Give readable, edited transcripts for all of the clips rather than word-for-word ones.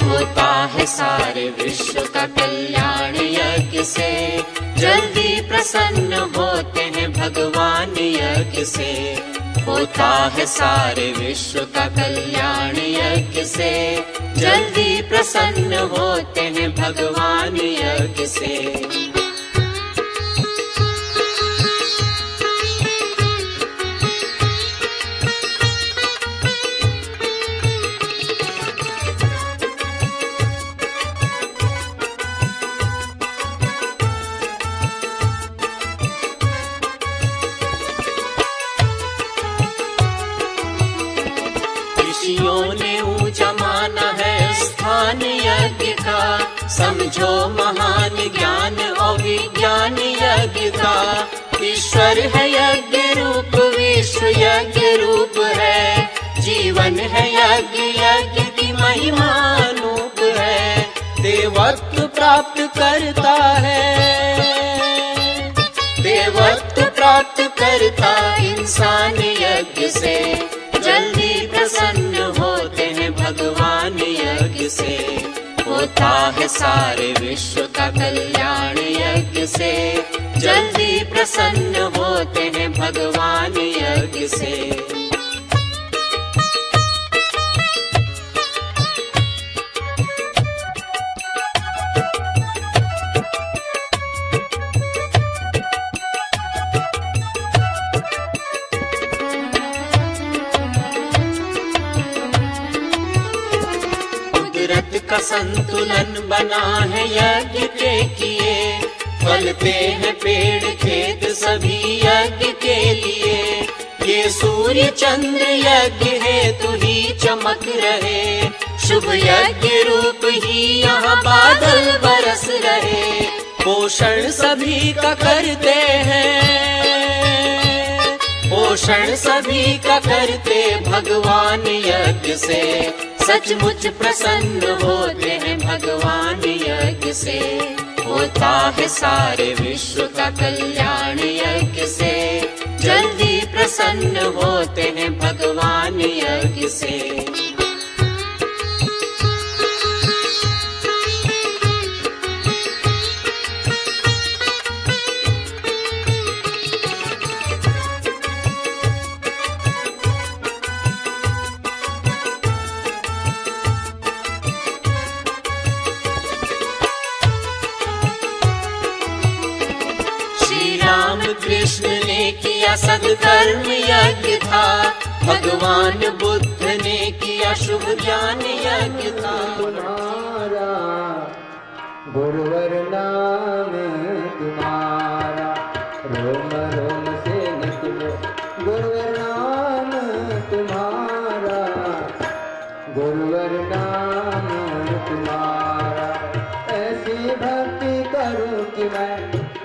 होता है सारे विश्व का कल्याण यज्ञ से, जल्दी प्रसन्न होते हैं भगवान यज्ञ से। होता है सारे विश्व का कल्याण यज्ञ से, जल्दी प्रसन्न होते हैं भगवान यज्ञ से। ऋषियों ने ऊंचा माना है स्थान यज्ञ का, समझो महान ज्ञान और विज्ञान यज्ञ का। ईश्वर है यज्ञ रूप, विश्व यज्ञ रूप है, जीवन है यज्ञ, यज्ञ की महिमा अनूप है। देवत्व प्राप्त करता है, देवत्व प्राप्त करता इंसान यज्ञ से, जल्दी प्रसन्न होते हैं भगवान यज्ञ से। होता है सारे विश्व का कल्याण यज्ञ से, जल्दी प्रसन्न होते हैं भगवान यज्ञ से। कुदरत का संतुलन बना है यज्ञ के किए, फलते हैं पेड़ खेत सभी यज्ञ के लिए। ये सूर्य चंद्र यज्ञ है तू ही चमक रहे, शुभ यज्ञ रूप ही यहाँ बादल बरस रहे। पोषण सभी का करते हैं, पोषण सभी का करते भगवान यज्ञ से, सचमुच प्रसन्न होते हैं भगवान यज्ञ से। होता है सारे विश्व का कल्याण यज्ञ से, जल्दी प्रसन्न होते हैं भगवान यज्ञ से। कृष्ण ने किया सत्कर्म यज्ञ था, भगवान बुद्ध ने किया शुभ ज्ञान यज्ञ था। तुम्हारा गुरुवर नाम तुम्हारा, रोम रोम से निकलो गुरुवर नाम तुम्हारा, गुरुवर नाम तुम्हारा। ऐसी भक्ति करूं कि मैं,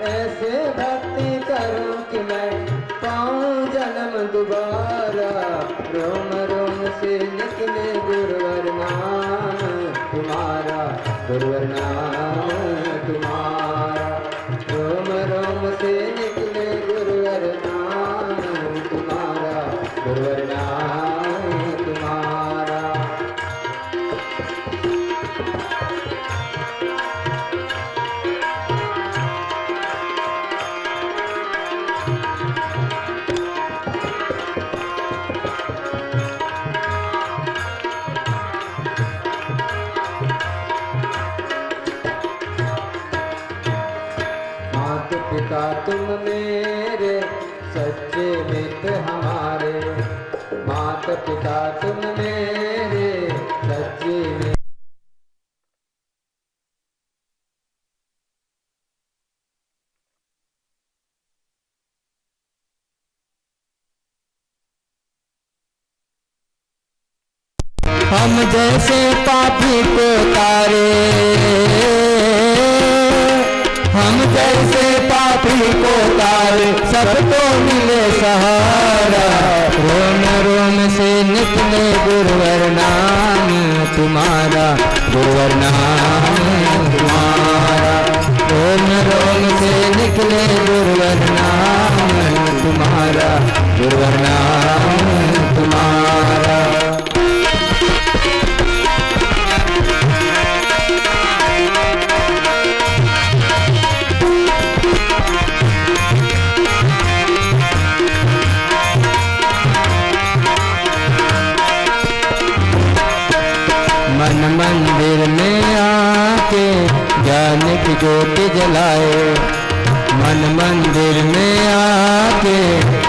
ऐसे भक्ति करूं कि मैं पाऊं जन्म दोबारा। रोम रोम से निकले गुरुवर नाम तुम्हारा, गुरुवर नाम तुम्हारा। रोम रोम से निकले गुरुवर नाम तुम्हारा, गुरुवर नाम तुम्हारा। पिता तुम मेरे सच्चे मित्र हमारे, माता पिता तुम मेरे सच्चे मित्र। हम जैसे पापी को तारे, हम जैसे पापी को तारे, सबको मिले निकले गुरुवर नाम तुम्हारा, गुरुवर नाम तुम्हारा। रोम रोम से निकले गुरुवर नाम तुम्हारा, गुरुवर नाम तुम्हारा। मन मंदिर में आके ज्ञान की ज्योति जलाए, मन मंदिर में आके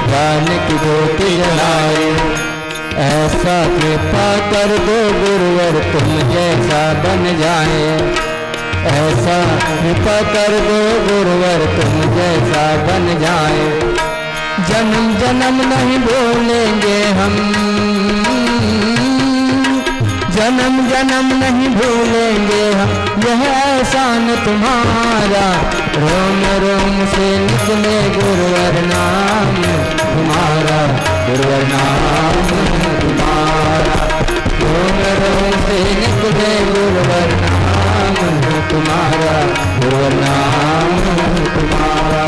ज्ञान की ज्योति जलाए। ऐसा कृपा कर दो गुरुवर तुम जैसा बन जाए, ऐसा कृपा कर दो गुरुवर तुम जैसा बन जाए। जन्म जन्म नहीं भूलेंगे हम, जन्म जन्म नहीं भूलेंगे हम यह एहसान तुम्हारा। रोम रोम से निकले गुरुवर नाम तुम्हारा, गुरुवर नाम तुम्हारा। रोम रोम से निकले गुरुवर नाम तुम्हारा, गुरुवर नाम तुम्हारा।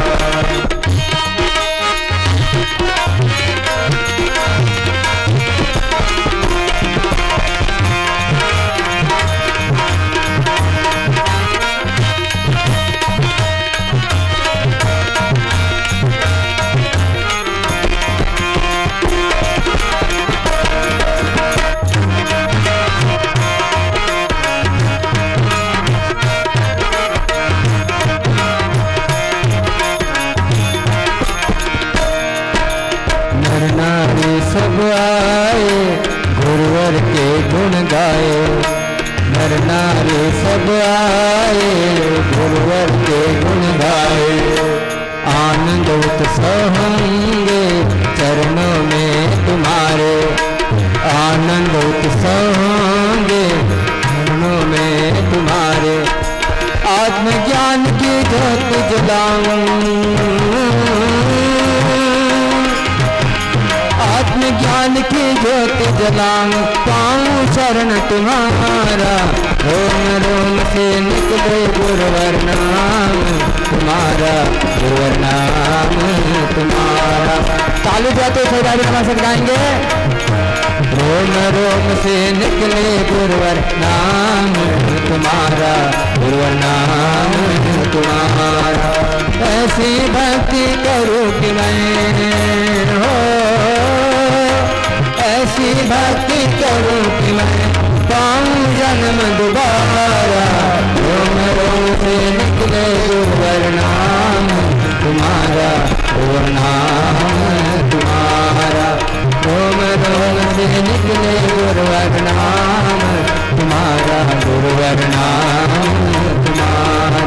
सब आए गुरुवर के गुण गाए, नर नारी सब आए गुरुवर के गुण गाए। आनंद उत्सव होंगे चरणों में तुम्हारे, आनंद उत्सव होंगे चरणों में तुम्हारे। आत्मज्ञान की ज्योति जलाऊं, आत्मज्ञान की ज्योति जलाऊं, पाऊं शरण तुम्हारा। रोम रोम से निकले गुरुवर नाम तुम्हारा, गुरुवर नाम तुम्हारा। ताली जाते सजारी नमाज गाएंगे। रोम रोम से निकले गुरुवर नाम तुम्हारा, गुरुवर नाम तुम्हारा। ऐसी भक्ति करूं कि मैं हो, ऐसी भक्ति करूं कि मैं पाऊं जन्म दोबारा। रोम रोम से निकले गुरुवर नाम तुम्हारा, गुरुवर नाम तुम्हारा। रोम रोम से निकले गुरुवर नाम तुम्हारा, गुरुवर नाम तुम्हारा।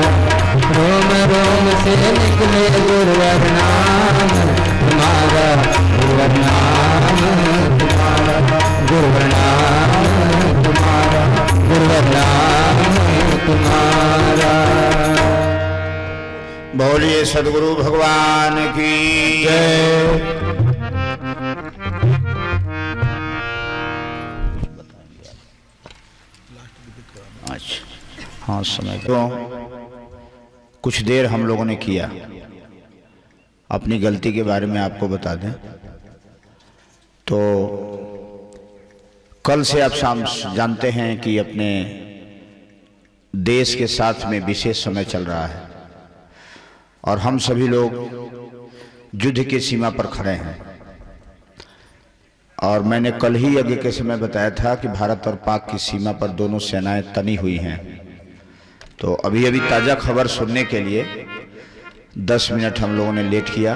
रोम रोम से निकले गुरुवर नाम तुम्हारा, गुरुवर नाम तुम्हारा, गुरुवर नाम तुम्हारा, गुरुवर नाम तुम्हारा। बोलिए सद्गुरु भगवान की जय। अच्छा हाँ समय तो कुछ देर हम लोगों ने किया। अपनी गलती के बारे में आपको बता दें तो कल से आप शाम जानते हैं कि अपने देश के साथ में विशेष समय चल रहा है और हम सभी लोग युद्ध की सीमा पर खड़े हैं। और मैंने कल ही यज्ञ के समय बताया था कि भारत और पाक की सीमा पर दोनों सेनाएं तनी हुई हैं। तो अभी अभी ताज़ा खबर सुनने के लिए 10 मिनट हम लोगों ने लेट किया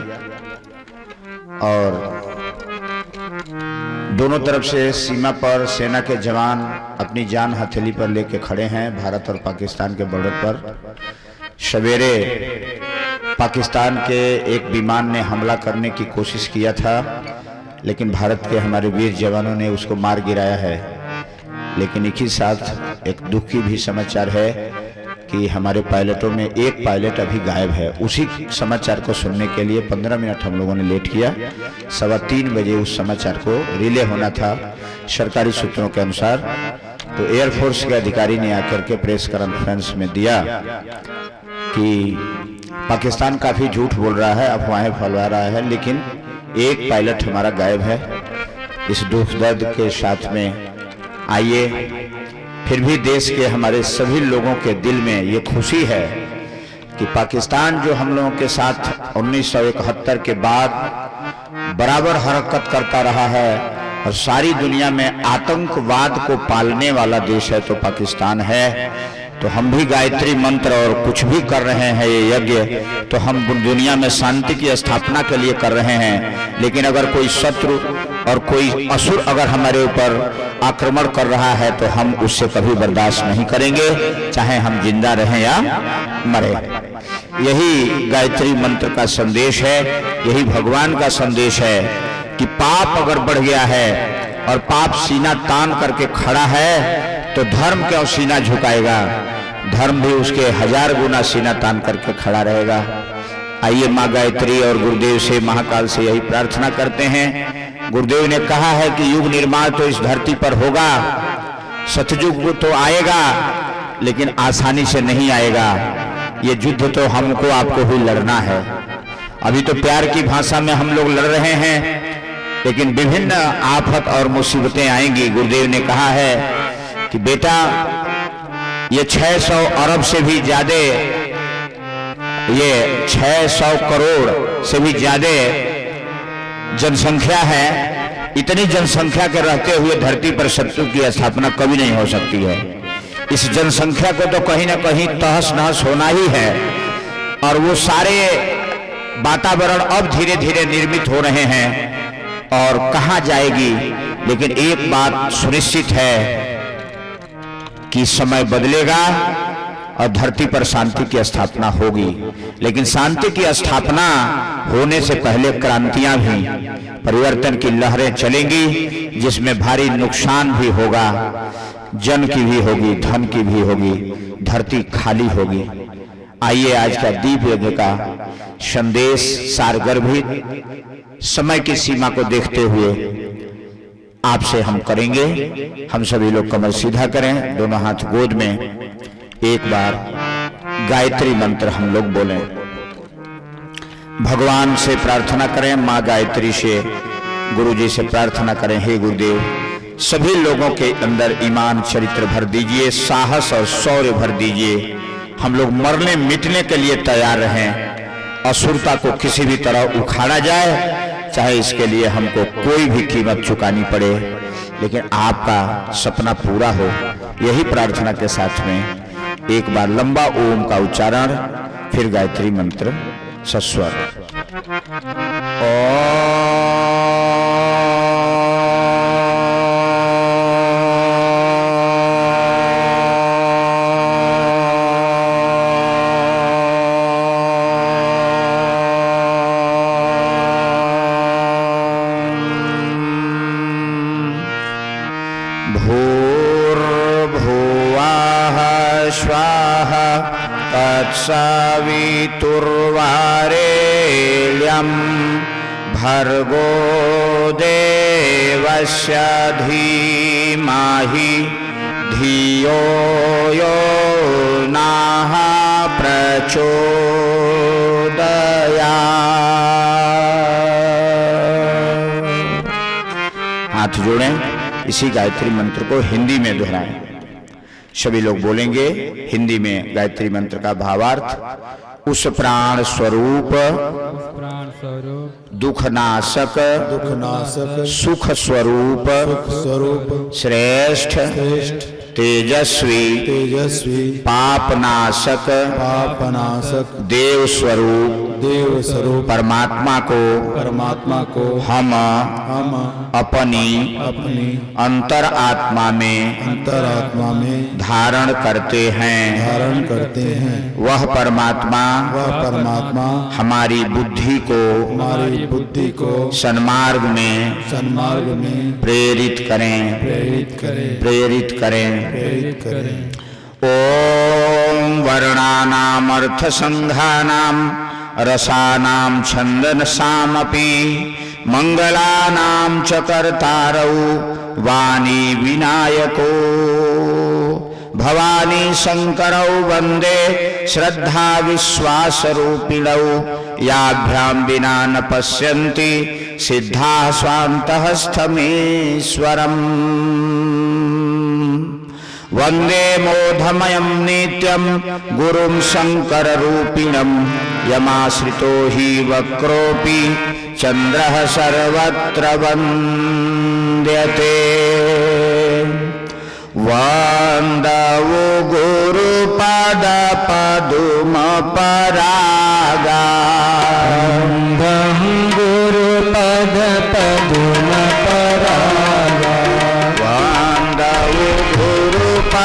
और दोनों तरफ से सीमा पर सेना के जवान अपनी जान हथेली पर लेके खड़े हैं। भारत और पाकिस्तान के बॉर्डर पर सवेरे पाकिस्तान के एक विमान ने हमला करने की कोशिश किया था, लेकिन भारत के हमारे वीर जवानों ने उसको मार गिराया है। लेकिन एक ही साथ एक दुख की भी समाचार है कि हमारे पायलटों में एक पायलट अभी गायब है। उसी समाचार को सुनने के लिए 15 मिनट हम लोगों ने लेट किया। 3:15 बजे उस समाचार को रिले होना था सरकारी सूत्रों के अनुसार। तो एयरफोर्स के अधिकारी ने आकर के प्रेस कॉन्फ्रेंस में दिया कि पाकिस्तान काफी झूठ बोल रहा है, अफवाहें फैला रहा है, लेकिन एक पायलट हमारा गायब है। इस दुख दर्द के साथ में आइए, फिर भी देश के हमारे सभी लोगों के दिल में ये खुशी है कि पाकिस्तान जो हम लोगों के साथ 1971 के बाद बराबर हरकत करता रहा है और सारी दुनिया में आतंकवाद को पालने वाला देश है तो पाकिस्तान है। तो हम भी गायत्री मंत्र और कुछ भी कर रहे हैं, ये यज्ञ तो हम दुनिया में शांति की स्थापना के लिए कर रहे हैं। लेकिन अगर कोई शत्रु और कोई असुर अगर हमारे ऊपर आक्रमण कर रहा है तो हम उससे कभी बर्दाश्त नहीं करेंगे, चाहे हम जिंदा रहें या मरे। यही गायत्री मंत्र का संदेश है, यही भगवान का संदेश है कि पाप अगर बढ़ गया है और पाप सीना तान करके खड़ा है तो धर्म क्यों सीना झुकाएगा, धर्म भी उसके 1000 गुना सीना तान करके खड़ा रहेगा। आइए माँ गायत्री और गुरुदेव से, महाकाल से यही प्रार्थना करते हैं। गुरुदेव ने कहा है कि युग निर्माण तो इस धरती पर होगा, सतयुग तो आएगा, लेकिन आसानी से नहीं आएगा। ये युद्ध तो हमको आपको ही लड़ना है। अभी तो प्यार की भाषा में हम लोग लड़ रहे हैं, लेकिन विभिन्न आफत और मुसीबतें आएंगी। गुरुदेव ने कहा है कि बेटा ये 600 अरब से भी ज्यादा, ये 600 करोड़ से भी ज्यादा जनसंख्या है। इतनी जनसंख्या के रहते हुए धरती पर शत्रु की स्थापना कभी नहीं हो सकती है। इस जनसंख्या को तो कहीं ना कहीं तहस नहस होना ही है। और वो सारे वातावरण अब धीरे धीरे निर्मित हो रहे हैं और कहाँ जाएगी। लेकिन एक बात सुनिश्चित है कि समय बदलेगा और धरती पर शांति की स्थापना होगी। लेकिन शांति की स्थापना होने से पहले क्रांतियां भी, परिवर्तन की लहरें चलेंगी, जिसमें भारी नुकसान भी होगा, जन की भी होगी, धन की भी होगी, धरती खाली होगी। आइए आज का दीप यज्ञ का संदेश सारगर्भित समय की सीमा को देखते हुए आपसे हम करेंगे। हम सभी लोग कमर सीधा करें, दोनों हाथ गोद में, एक बार गायत्री मंत्र हम लोग बोलें। भगवान से प्रार्थना करें, माँ गायत्री से, गुरु जी से प्रार्थना करें, हे गुरुदेव सभी लोगों के अंदर ईमान चरित्र भर दीजिए, साहस और शौर्य भर दीजिए। हम लोग मरने मिटने के लिए तैयार रहें। असुरता को किसी भी तरह उखाड़ा जाए, चाहे इसके लिए हमको कोई भी कीमत चुकानी पड़े, लेकिन आपका सपना पूरा हो। यही प्रार्थना के साथ में एक बार लंबा ओम का उच्चारण, फिर गायत्री मंत्र सस्वर। स्वाहा तत्सवितुर्वरेण्यं भर्गो देवस्य धीमहि धियो यो नः प्रचोदयात्। हाथ जोड़ें, इसी गायत्री मंत्र को हिंदी में दोहराएं। सभी लोग बोलेंगे हिंदी में गायत्री मंत्र का भावार्थ। उस प्राण स्वरूप दुखनाशक सुख स्वरूप श्रेष्ठ तेजस्वी पापनाशक देव स्वरूप परमात्मा को हम अपनी अंतर आत्मा में धारण करते हैं। वह परमात्मा हमारी बुद्धि को सन्मार्ग में प्रेरित करें। ओम वर्णानामर्थसंघानां रसानां छन्दसामपि मंगलानां च कर्तारौ वाणी विनायको भवानी शंकरौ वंदे श्रद्धा विश्वासरूपिणौ याभ्यां विना न पश्यन्ति सिद्धा स्वान्तस्थमेश्वरम् वंदे मोधमयं नित्यं गुरुं शंकररूपिणं यमाश्रितो हि वक्रोऽपि चन्द्रः सर्वत्र वन्द्यते वन्दवो गुरुपदपदुमपरागा गुरुपदपदुमपरागा वन्दवो गुरुपदपदुमपरागा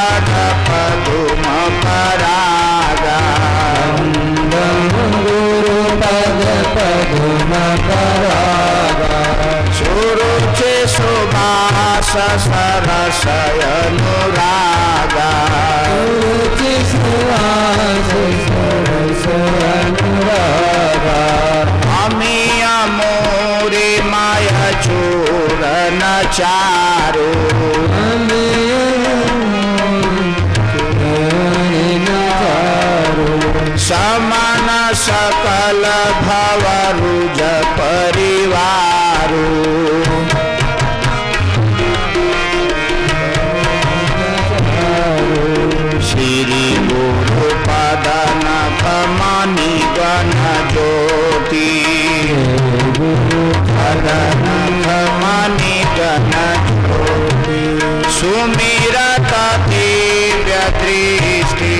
गुरुपदपदुमपरागा सुरुचि सुभाष सरसयनुरागा सुरुचि सुहास सरसयनुरागा अमीय मोरे माय चूरन चारु समन सकल भवरुज परिवारु श्री गुरु पदन कमनि गण ज्योति कमनि गण ज्योति सुमिरत दिव्य दृष्टि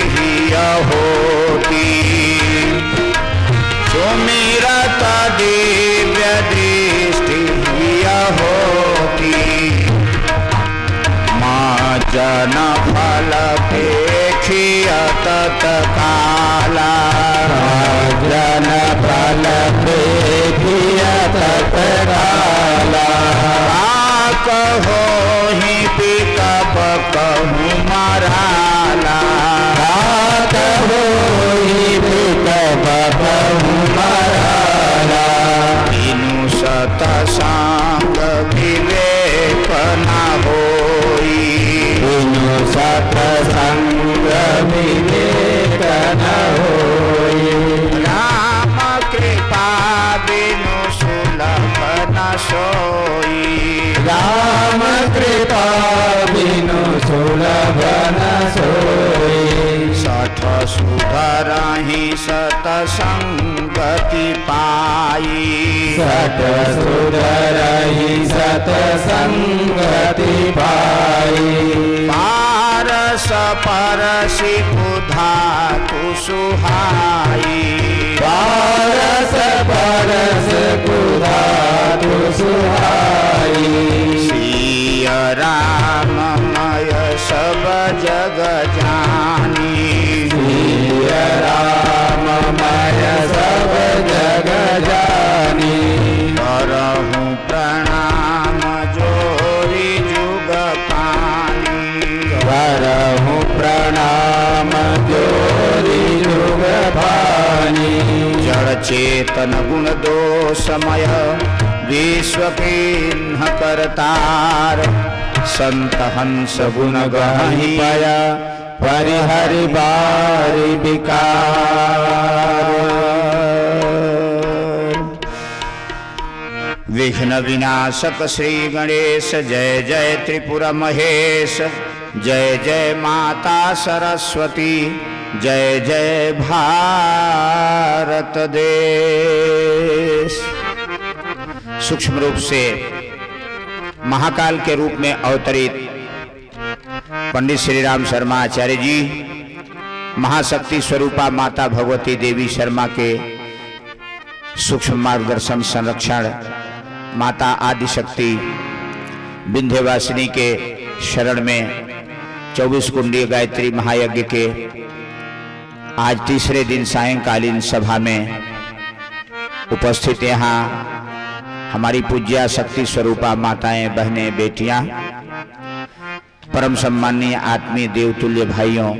होती सुमिरत दिव्य दृष्टि होती माँ जन फल पेखिय तत्काला जन फल पेखिय तत्काला कहो ही पिकप कहूँ मराला कहो ही पिकप कहूँ मराला तीनु सतसंग विवेक न होई बिनु सतसंग विवेक न होई राम कृपा बिनु सुलभ न सोई राम कृपा बिनु सुलभ न सोई सठ सुधरहि सतसंगति पाई सठ सुधरहि सतसंगति पाई पारस परसि कुधातु सुहाई पारस परस कुधातु सुहाई सिय राममय सब जग जानी सिय राममय सब जग जानी करहूँ प्रणाम जोरी जुग पानी करहूँ प्रणाम जोरी जुग पानी जड़ चेतन गुण दोषमय विश्व किन्ह करतार संत हंस गुण गहि पया परिहरि बारि विकार विघ्न विनाशक श्री गणेश जय जय त्रिपुर महेश जय जय माता सरस्वती जय जय भारत देश। सूक्ष्म रूप से महाकाल के रूप में अवतरित पंडित श्री राम शर्मा आचार्य जी महाशक्ति स्वरूपा माता भगवती देवी शर्मा के सूक्ष्म मार्गदर्शन संरक्षण माता आदिशक्ति विंध्यवासिनी के शरण में 24 कुंडीय गायत्री महायज्ञ के आज तीसरे दिन सायंकालीन सभा में उपस्थित यहाँ हमारी पूज्या शक्ति स्वरूपा माताएं बहनें बेटियां परम सम्मानीय आत्मीय देवतुल्य भाइयों,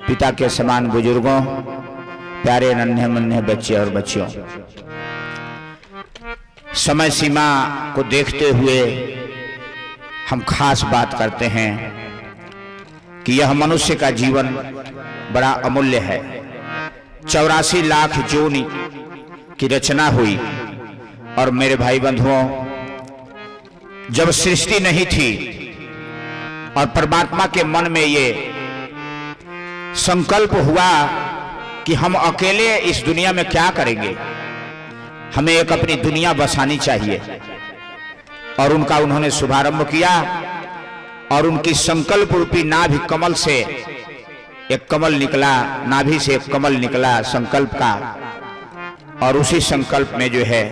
पिता के समान बुजुर्गों, प्यारे नन्हे मुन्ने बच्चे और बच्चियों, समय सीमा को देखते हुए हम खास बात करते हैं कि यह मनुष्य का जीवन बड़ा अमूल्य है। 84 लाख योनि की रचना हुई और मेरे भाई बंधुओं, जब सृष्टि नहीं थी और परमात्मा के मन में ये संकल्प हुआ कि हम अकेले इस दुनिया में क्या करेंगे, हमें एक अपनी दुनिया बसानी चाहिए, और उनका उन्होंने शुभारंभ किया और उनकी संकल्प रूपी नाभि कमल से एक कमल निकला, नाभि से एक कमल निकला संकल्प का, और उसी संकल्प में जो है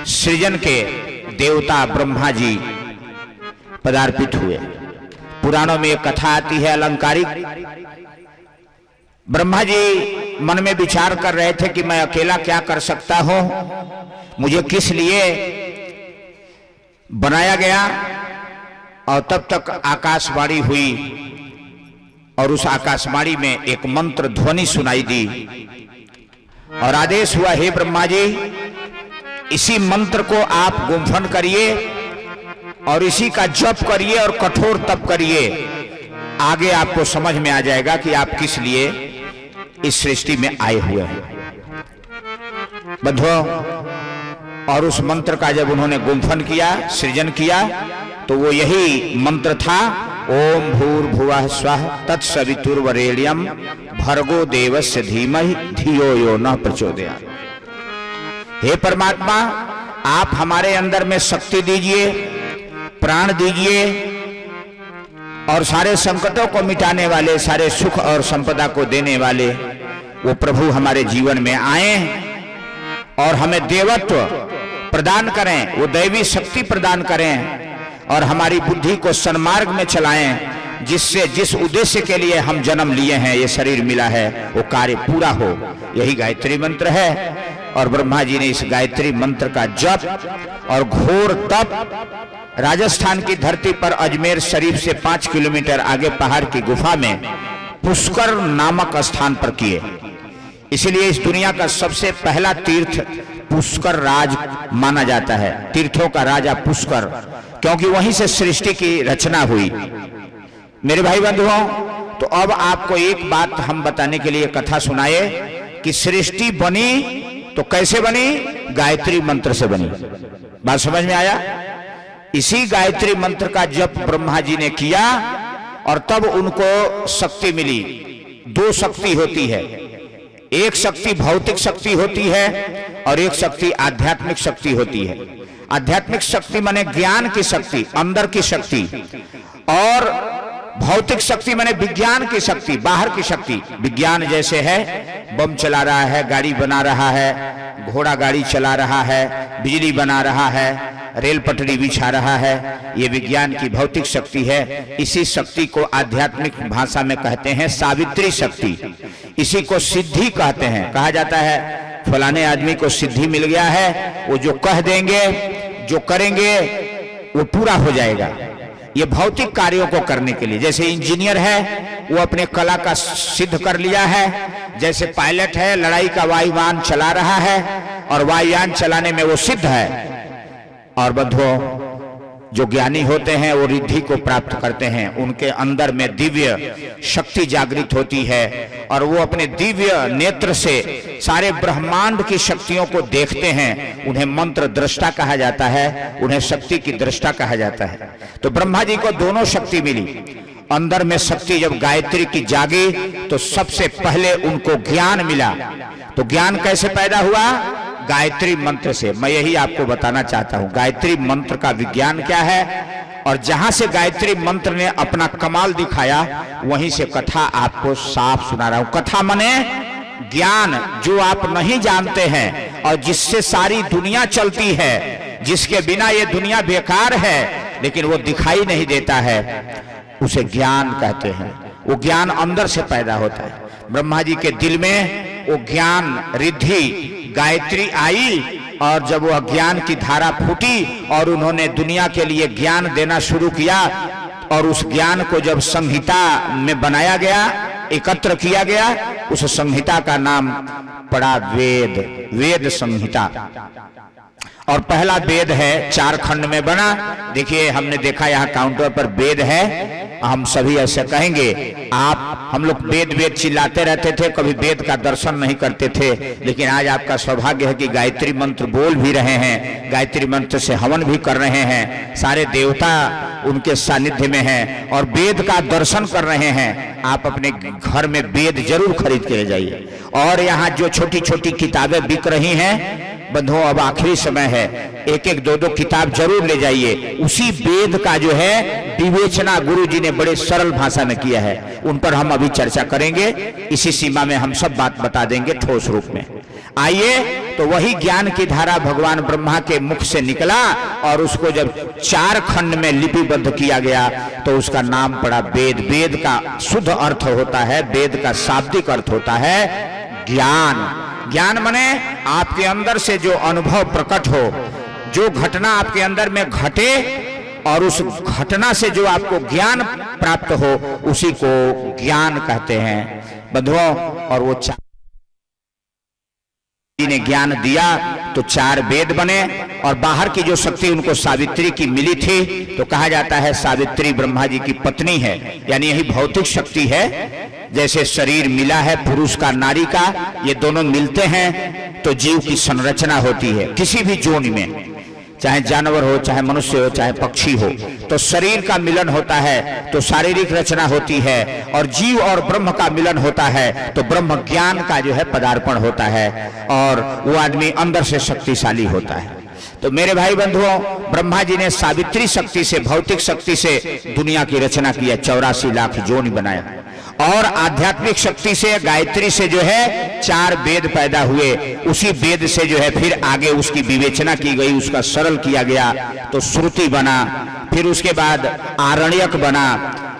सृजन के देवता ब्रह्मा जी पदार्पित हुए। पुराणों में एक कथा आती है अलंकारिक। ब्रह्मा जी मन में विचार कर रहे थे कि मैं अकेला क्या कर सकता हूं, मुझे किस लिए बनाया गया, और तब तक आकाशवाणी हुई और उस आकाशवाणी में एक मंत्र ध्वनि सुनाई दी और आदेश हुआ, हे ब्रह्मा जी, इसी मंत्र को आप गुम्फन करिए और इसी का जप करिए और कठोर तप करिए, आगे आपको समझ में आ जाएगा कि आप किस लिए इस सृष्टि में आए हुए हैं। बंधुओं, और उस मंत्र का जब उन्होंने गुम्फन किया, सृजन किया, तो वो यही मंत्र था, ओम भूर्भुवः स्वः तत्सवितुर्वरेण्यं भर्गो देवस्य धीमहि धियो यो न प्रचोदयात्। हे परमात्मा, आप हमारे अंदर में शक्ति दीजिए, प्राण दीजिए, और सारे संकटों को मिटाने वाले, सारे सुख और संपदा को देने वाले वो प्रभु हमारे जीवन में आए और हमें देवत्व प्रदान करें, वो दैवी शक्ति प्रदान करें और हमारी बुद्धि को सन्मार्ग में चलाएं, जिससे जिस उद्देश्य के लिए हम जन्म लिए हैं, ये शरीर मिला है, वो कार्य पूरा हो। यही गायत्री मंत्र है। और ब्रह्मा जी ने इस गायत्री मंत्र का जप और घोर तप राजस्थान की धरती पर अजमेर शरीफ से 5 किलोमीटर आगे पहाड़ की गुफा में पुष्कर नामक स्थान पर किए। इसलिए इस दुनिया का सबसे पहला तीर्थ पुष्कर राज माना जाता है, तीर्थों का राजा पुष्कर, क्योंकि वहीं से सृष्टि की रचना हुई। मेरे भाई बंधुओं, तो अब आपको एक बात हम बताने के लिए कथा सुनाए कि सृष्टि बनी तो कैसे बनी? गायत्री मंत्र से बनी। बात समझ में आया? इसी गायत्री मंत्र का जप ब्रह्मा जी ने किया और तब उनको शक्ति मिली। 2 शक्ति होती है, एक शक्ति भौतिक शक्ति होती है और एक शक्ति आध्यात्मिक शक्ति होती है। आध्यात्मिक शक्ति माने ज्ञान की शक्ति, अंदर की शक्ति, और भौतिक शक्ति माने विज्ञान की शक्ति, बाहर की शक्ति। विज्ञान जैसे है, बम चला रहा है, गाड़ी बना रहा है, घोड़ा गाड़ी चला रहा है, बिजली बना रहा है, रेल पटरी बिछा रहा है, ये विज्ञान की भौतिक शक्ति है। इसी शक्ति को आध्यात्मिक भाषा में कहते हैं सावित्री शक्ति। इसी को सिद्धि कहते हैं। कहा जाता है फलाने आदमी को सिद्धि मिल गया है, वो जो कह देंगे, जो करेंगे, वो पूरा हो जाएगा। ये भौतिक कार्यों को करने के लिए, जैसे इंजीनियर है वो अपने कला का सिद्ध कर लिया है, जैसे पायलट है लड़ाई का वायुयान चला रहा है और वायुयान चलाने में वो सिद्ध है। और बंधुओं, जो ज्ञानी होते हैं वो रिद्धि को प्राप्त करते हैं, उनके अंदर में दिव्य शक्ति जागृत होती है और वो अपने दिव्य नेत्र से सारे ब्रह्मांड की शक्तियों को देखते हैं। उन्हें मंत्र दृष्टा कहा जाता है, उन्हें शक्ति की दृष्टा कहा जाता है। तो ब्रह्मा जी को दोनों शक्ति मिली। अंदर में शक्ति जब गायत्री की जागी तो सबसे पहले उनको ज्ञान मिला। तो ज्ञान कैसे पैदा हुआ? गायत्री मंत्र से। मैं यही आपको बताना चाहता हूं, गायत्री मंत्र का विज्ञान क्या है, और जहां से गायत्री मंत्र ने अपना कमाल दिखाया वहीं से कथा आपको साफ सुना रहा हूं। कथा माने ज्ञान, जो आप नहीं जानते हैं और जिससे सारी दुनिया चलती है, जिसके बिना ये दुनिया बेकार है, लेकिन वो दिखाई नहीं देता है, उसे ज्ञान कहते हैं। वो ज्ञान अंदर से पैदा होता है। ब्रह्मा जी के दिल में वो ज्ञान रिद्धि गायत्री आई और जब वो ज्ञान की धारा फूटी और उन्होंने दुनिया के लिए ज्ञान देना शुरू किया, और उस ज्ञान को जब संहिता में बनाया गया, एकत्र किया गया, उस संहिता का नाम पड़ा वेद, वेद संहिता। और पहला वेद है 4 खंड में बना। देखिए हमने देखा यहाँ काउंटर पर वेद है, हम सभी ऐसे कहेंगे। हम लोग वेद वेद चिल्लाते रहते थे, कभी वेद का दर्शन नहीं करते थे, लेकिन आज आपका सौभाग्य है कि गायत्री मंत्र बोल भी रहे हैं, गायत्री मंत्र से हवन भी कर रहे हैं, सारे देवता उनके सानिध्य में हैं और वेद का दर्शन कर रहे हैं। आप अपने घर में वेद जरूर खरीद के ले जाइए। और यहाँ जो छोटी छोटी किताबें बिक रही हैं बंधुओं, अब आखिरी समय है, एक एक दो दो किताब जरूर ले जाइए। उसी वेद का जो है विवेचना गुरु जी ने बड़े सरल भाषा में किया है, उन पर हम अभी चर्चा करेंगे। इसी सीमा में हम सब बात बता देंगे ठोस रूप में। आइए, तो वही ज्ञान की धारा भगवान ब्रह्मा के मुख से निकला और उसको जब 4 खंड में लिपिबद्ध किया गया तो उसका नाम पड़ा वेद। वेद का शुद्ध अर्थ होता है, वेद का शाब्दिक अर्थ होता है ज्ञान। ज्ञान माने आपके अंदर से जो अनुभव प्रकट हो, जो घटना आपके अंदर में घटे और उस घटना से जो आपको ज्ञान प्राप्त हो, उसी को ज्ञान कहते हैं बंधुओं। और वो ने ज्ञान दिया तो 4 वेद बने। और बाहर की जो शक्ति उनको सावित्री की मिली थी, तो कहा जाता है सावित्री ब्रह्मा जी की पत्नी है, यानी यही भौतिक शक्ति है। जैसे शरीर मिला है पुरुष का नारी का, ये दोनों मिलते हैं तो जीव की संरचना होती है। किसी भी जोन में, चाहे जानवर हो, चाहे मनुष्य हो, चाहे पक्षी हो, तो शरीर का मिलन होता है तो शारीरिक रचना होती है। और जीव और ब्रह्म का मिलन होता है तो ब्रह्म ज्ञान का जो है पदार्पण होता है और वो आदमी अंदर से शक्तिशाली होता है। तो मेरे भाई बंधुओं, ब्रह्मा जी ने सावित्री शक्ति से, भौतिक शक्ति से दुनिया की रचना किया, 84 लाख जोन बनाया। और आध्यात्मिक शक्ति से, गायत्री से जो है 4 वेद पैदा हुए। उसी वेद से जो है फिर आगे उसकी विवेचना की गई, उसका सरल किया गया तो श्रुति बना। फिर उसके बाद आरण्यक बना,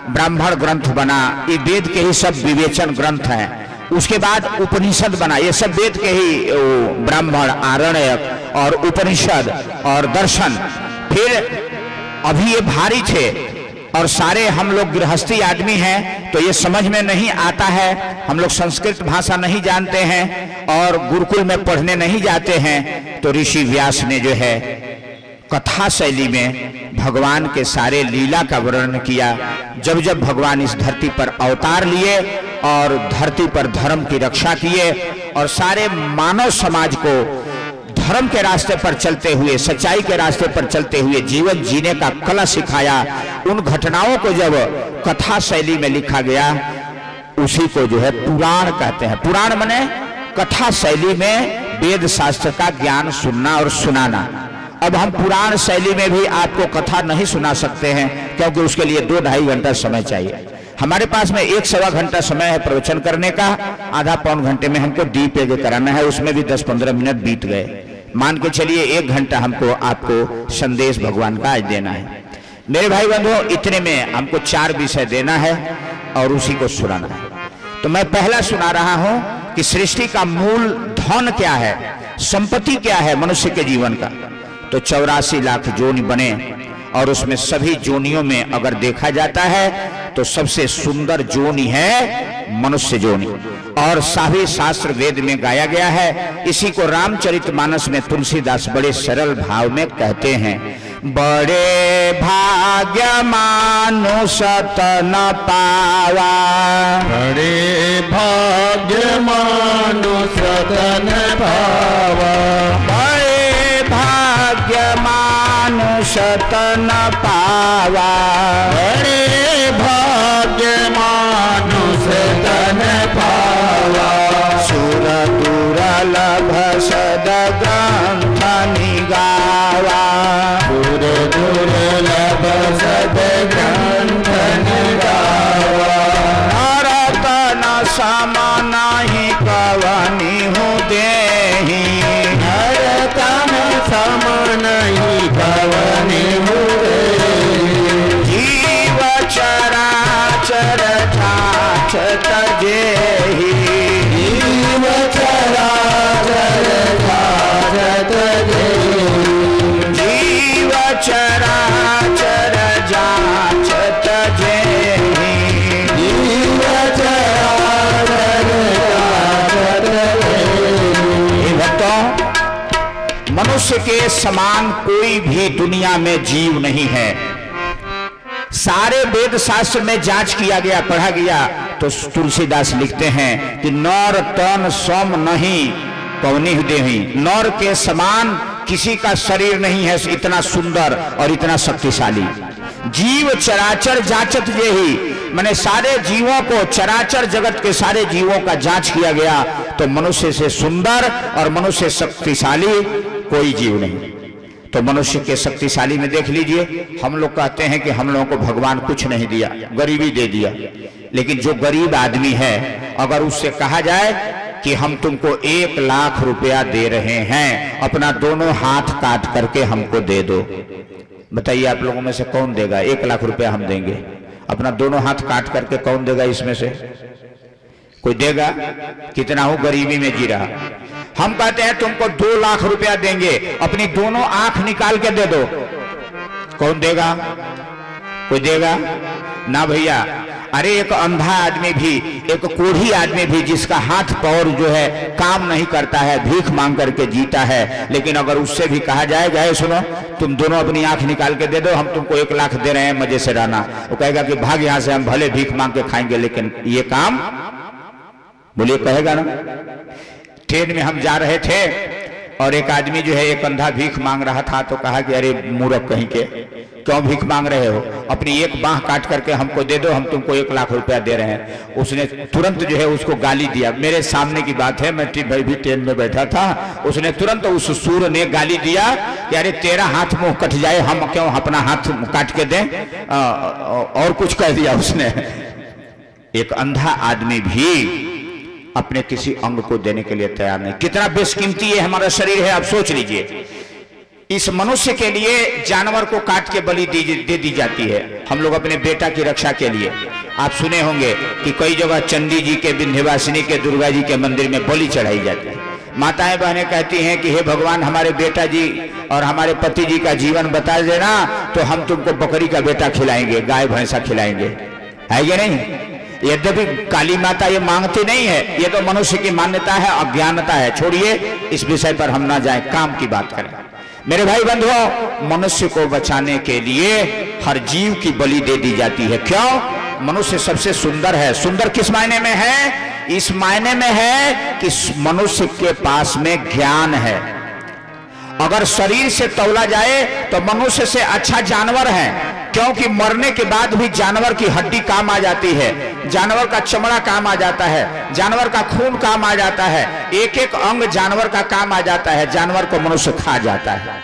ब्राह्मण ग्रंथ बना, ये वेद के ही सब विवेचन ग्रंथ हैं। उसके बाद उपनिषद बना, ये सब वेद के ही ब्राह्मण, आरण्यक और उपनिषद और दर्शन। फिर अभी ये भारी थे और सारे हम लोग गृहस्थी आदमी हैं तो ये समझ में नहीं आता है, हम लोग संस्कृत भाषा नहीं जानते हैं और गुरुकुल में पढ़ने नहीं जाते हैं। तो ऋषि व्यास ने जो है कथा शैली में भगवान के सारे लीला का वर्णन किया। जब जब भगवान इस धरती पर अवतार लिए और धरती पर धर्म की रक्षा किए और सारे मानव समाज को धर्म के रास्ते पर चलते हुए, सच्चाई के रास्ते पर चलते हुए जीवन जीने का कला सिखाया, उन घटनाओं को जब कथा शैली में लिखा गया, उसी को जो है पुराण कहते हैं। पुराण माने कथा शैली में वेद शास्त्र का ज्ञान सुनना और सुनाना। अब हम पुराण शैली में भी आपको कथा नहीं सुना सकते हैं, क्योंकि उसके लिए 2-2.5 घंटा समय चाहिए। हमारे पास में 1-1.25 घंटा समय है प्रवचन करने का, आधा-पौन घंटे में हमको दीप यज्ञ कराना है, उसमें भी 10-15 मिनट बीत गए। मान के चलिए 1 घंटा हमको आपको संदेश भगवान का आज देना है। मेरे भाई बंधुओं, इतने में हमको 4 विषय देना है और उसी को सुनाना है। तो मैं पहला सुना रहा हूं कि सृष्टि का मूल धन क्या है, संपत्ति क्या है मनुष्य के जीवन का। तो 84 लाख जोनि बने और उसमें सभी जोनियों में अगर देखा जाता है तो सबसे सुंदर जोनि है मनुष्य जोनि। और सभी शास्त्र वेद में गाया गया है। इसी को रामचरितमानस में तुलसीदास बड़े सरल भाव में कहते हैं, बड़े भाग्य मानुष तन पावा, बड़े भाग्य मानुष तन पावा, बड़े भाग्य मानुष तन पावा, बड़े भाग्य मानुष तन पावा, सुर दुर्लभ सद ग्रंथ निगावा, सुर दुर्लभ सद ग्रंथ निगावा, नरतन सम नहीं कवनी हूँ देही, नरतन सम नहीं कवनी हूँ देही, जीव चरा के समान कोई भी दुनिया में जीव नहीं है। सारे वेद शास्त्र में जांच किया गया, पढ़ा गया, तो तुलसीदास लिखते हैं कि नर तन सम नहीं पवनी देही, नर के समान किसी का शरीर नहीं है इतना सुंदर और इतना शक्तिशाली। जीव चराचर जांचत यही, मैंने सारे जीवों को, चराचर जगत के सारे जीवों का जांच किया गया तो मनुष्य से सुंदर और मनुष्य शक्तिशाली कोई जीव नहीं। तो मनुष्य के शक्तिशाली में देख लीजिए, हम लोग कहते हैं कि हम लोगों को भगवान कुछ नहीं दिया, गरीबी दे दिया। लेकिन जो गरीब आदमी है, अगर उससे कहा जाए कि हम तुमको 1 लाख रुपया दे रहे हैं, अपना दोनों हाथ काट करके हमको दे दो, बताइए आप लोगों में से कौन देगा? 1 लाख रुपया हम देंगे, अपना दोनों हाथ काट करके कौन देगा? इसमें से कोई देगा? कितना हो गरीबी में जी रहा। हम कहते हैं तुमको 2 लाख रुपया देंगे, अपनी दोनों आंख निकाल के दे दो, कौन देगा? कोई देगा ना भैया। अरे एक अंधा आदमी भी, एक कोढ़ी आदमी भी, जिसका हाथ पैर जो है काम नहीं करता है, भीख मांग करके जीता है, लेकिन अगर उससे भी कहा जाए गए सुनो तुम दोनों अपनी आंख निकाल के दे दो, हम तुमको 1 लाख दे रहे हैं, मजे से रहना, वो कहेगा कि भाग यहां से, हम भले भीख मांग के खाएंगे लेकिन ये काम, बोलिए कहेगा ना। ट्रेन में हम जा रहे थे और एक आदमी जो है, एक अंधा भीख मांग रहा था, तो कहा कि अरे मूर्ख कहीं के, क्यों भीख मांग रहे हो? अपनी एक बांह काट करके हमको दे दो, हम तुमको 1 लाख रुपया दे रहे हैं। उसने तुरंत जो है उसको गाली दिया, मेरे सामने की बात है, मैं भी ट्रेन में बैठा था, उसने तुरंत उस सूर ने गाली दिया कि अरे तेरा हाथ मुंह कट जाए, हम क्यों अपना हाथ काट के दें, और कुछ कह दिया उसने। एक अंधा आदमी भी अपने किसी अंग को देने के लिए तैयार नहीं। कितना बेशकीमती है हमारा शरीर है, आप सोच लीजिए। इस मनुष्य के लिए जानवर को काट के बलि दे दी जाती है। हम लोग अपने बेटा की रक्षा के लिए, आप सुने होंगे कि कई जगह चंडी जी के, विंध्यवासिनी के, दुर्गा जी के मंदिर में बलि चढ़ाई जाती है। माताएं बहनें कहती हैं कि हे भगवान, हमारे बेटा जी और हमारे पति जी का जीवन बता देना, तो हम तुमको बकरी का बेटा खिलाएंगे, गाय भैंसा खिलाएंगे, है ये नहीं? यद्यपि काली माता ये मांगती नहीं है, ये तो मनुष्य की मान्यता है, अज्ञानता है। छोड़िए, इस विषय पर हम ना जाएं, काम की बात करें। मेरे भाई बंधुओं, मनुष्य को बचाने के लिए हर जीव की बलि दे दी जाती है। क्यों? मनुष्य सबसे सुंदर है। सुंदर किस मायने में है? इस मायने में है कि मनुष्य के पास में ज्ञान है। अगर शरीर से तौला जाए तो मनुष्य से अच्छा जानवर है, क्योंकि मरने के बाद भी जानवर की हड्डी काम आ जाती है, जानवर का चमड़ा काम आ जाता है, जानवर का खून काम आ जाता है, एक एक अंग जानवर का काम आ जाता है। जानवर को मनुष्य खा जाता है,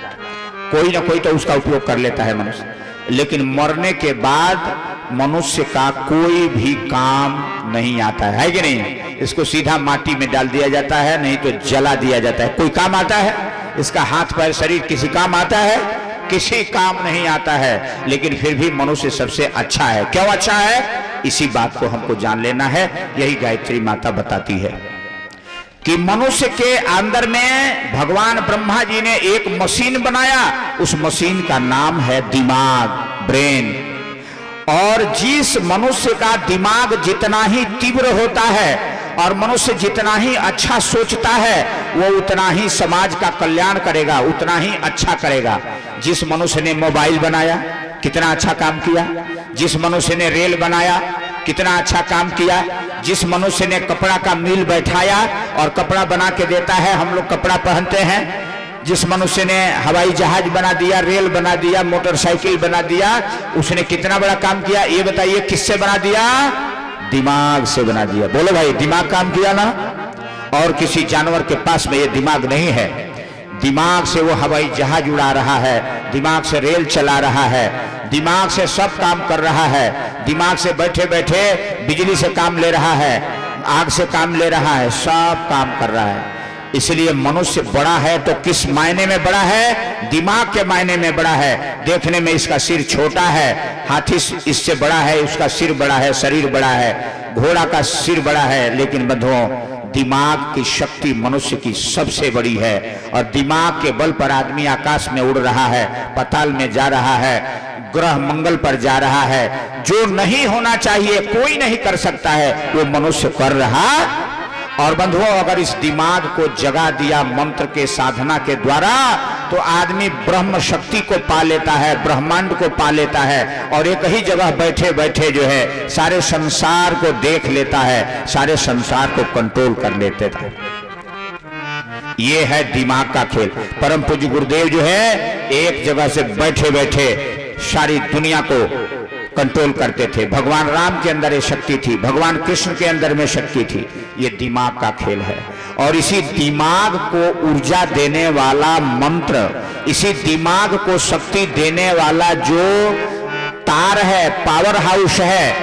कोई ना कोई तो उसका उपयोग कर लेता है मनुष्य, लेकिन मरने के बाद मनुष्य का कोई भी काम नहीं आता है कि नहीं? इसको सीधा माटी में डाल दिया जाता है, नहीं तो जला दिया जाता है। कोई काम आता है? इसका हाथ पैर शरीर किसी काम आता है? किसी काम नहीं आता है। लेकिन फिर भी मनुष्य सबसे अच्छा है। क्यों अच्छा है? इसी बात को हमको जान लेना है। यही गायत्री माता बताती है कि मनुष्य के अंदर में भगवान ब्रह्मा जी ने एक मशीन बनाया, उस मशीन का नाम है दिमाग, ब्रेन। और जिस मनुष्य का दिमाग जितना ही तीव्र होता है और मनुष्य जितना ही अच्छा सोचता है, वो उतना ही समाज का कल्याण करेगा, उतना ही अच्छा करेगा। जिस मनुष्य ने मोबाइल बनाया, कितना अच्छा काम किया। जिस मनुष्य ने रेल बनाया, कितना अच्छा काम किया। जिस मनुष्य ने कपड़ा का मिल बैठाया और कपड़ा बना के देता है, हम लोग कपड़ा पहनते हैं। जिस मनुष्य ने हवाई जहाज बना दिया, रेल बना दिया, मोटरसाइकिल बना दिया, उसने कितना बड़ा काम किया। ये बताइए किससे बना दिया? दिमाग से बना दिया। बोलो भाई, दिमाग काम किया ना? और किसी जानवर के पास में ये दिमाग नहीं है। दिमाग से वो हवाई जहाज उड़ा रहा है, दिमाग से रेल चला रहा है, दिमाग से सब काम कर रहा है, दिमाग से बैठे बैठे बिजली से काम ले रहा है, आग से काम ले रहा है, सब काम कर रहा है। इसलिए मनुष्य बड़ा है तो किस मायने में बड़ा है? दिमाग के मायने में बड़ा है। देखने में इसका सिर छोटा है, हाथी इससे बड़ा है, उसका सिर बड़ा है, शरीर बड़ा है, घोड़ा का सिर बड़ा है, लेकिन बंधुओं दिमाग की शक्ति मनुष्य की सबसे बड़ी है। और दिमाग के बल पर आदमी आकाश में उड़ रहा है, पाताल में जा रहा है, ग्रह मंगल पर जा रहा है। जो नहीं होना चाहिए, कोई नहीं कर सकता है, वो मनुष्य कर रहा। और बंधुओं, अगर इस दिमाग को जगा दिया मंत्र के साधना के द्वारा, तो आदमी ब्रह्म शक्ति को पा लेता है, ब्रह्मांड को पा लेता है और एक ही जगह बैठे बैठे जो है सारे संसार को देख लेता है, सारे संसार को कंट्रोल कर लेते थे। ये है दिमाग का खेल। परम पूज्य गुरुदेव जो है एक जगह से बैठे बैठे सारी दुनिया को कंट्रोल करते थे। भगवान राम के अंदर ये शक्ति थी, भगवान कृष्ण के अंदर में शक्ति थी। ये दिमाग का खेल है और इसी दिमाग को ऊर्जा देने वाला मंत्र, इसी दिमाग को शक्ति देने वाला जो तार है, पावर हाउस है,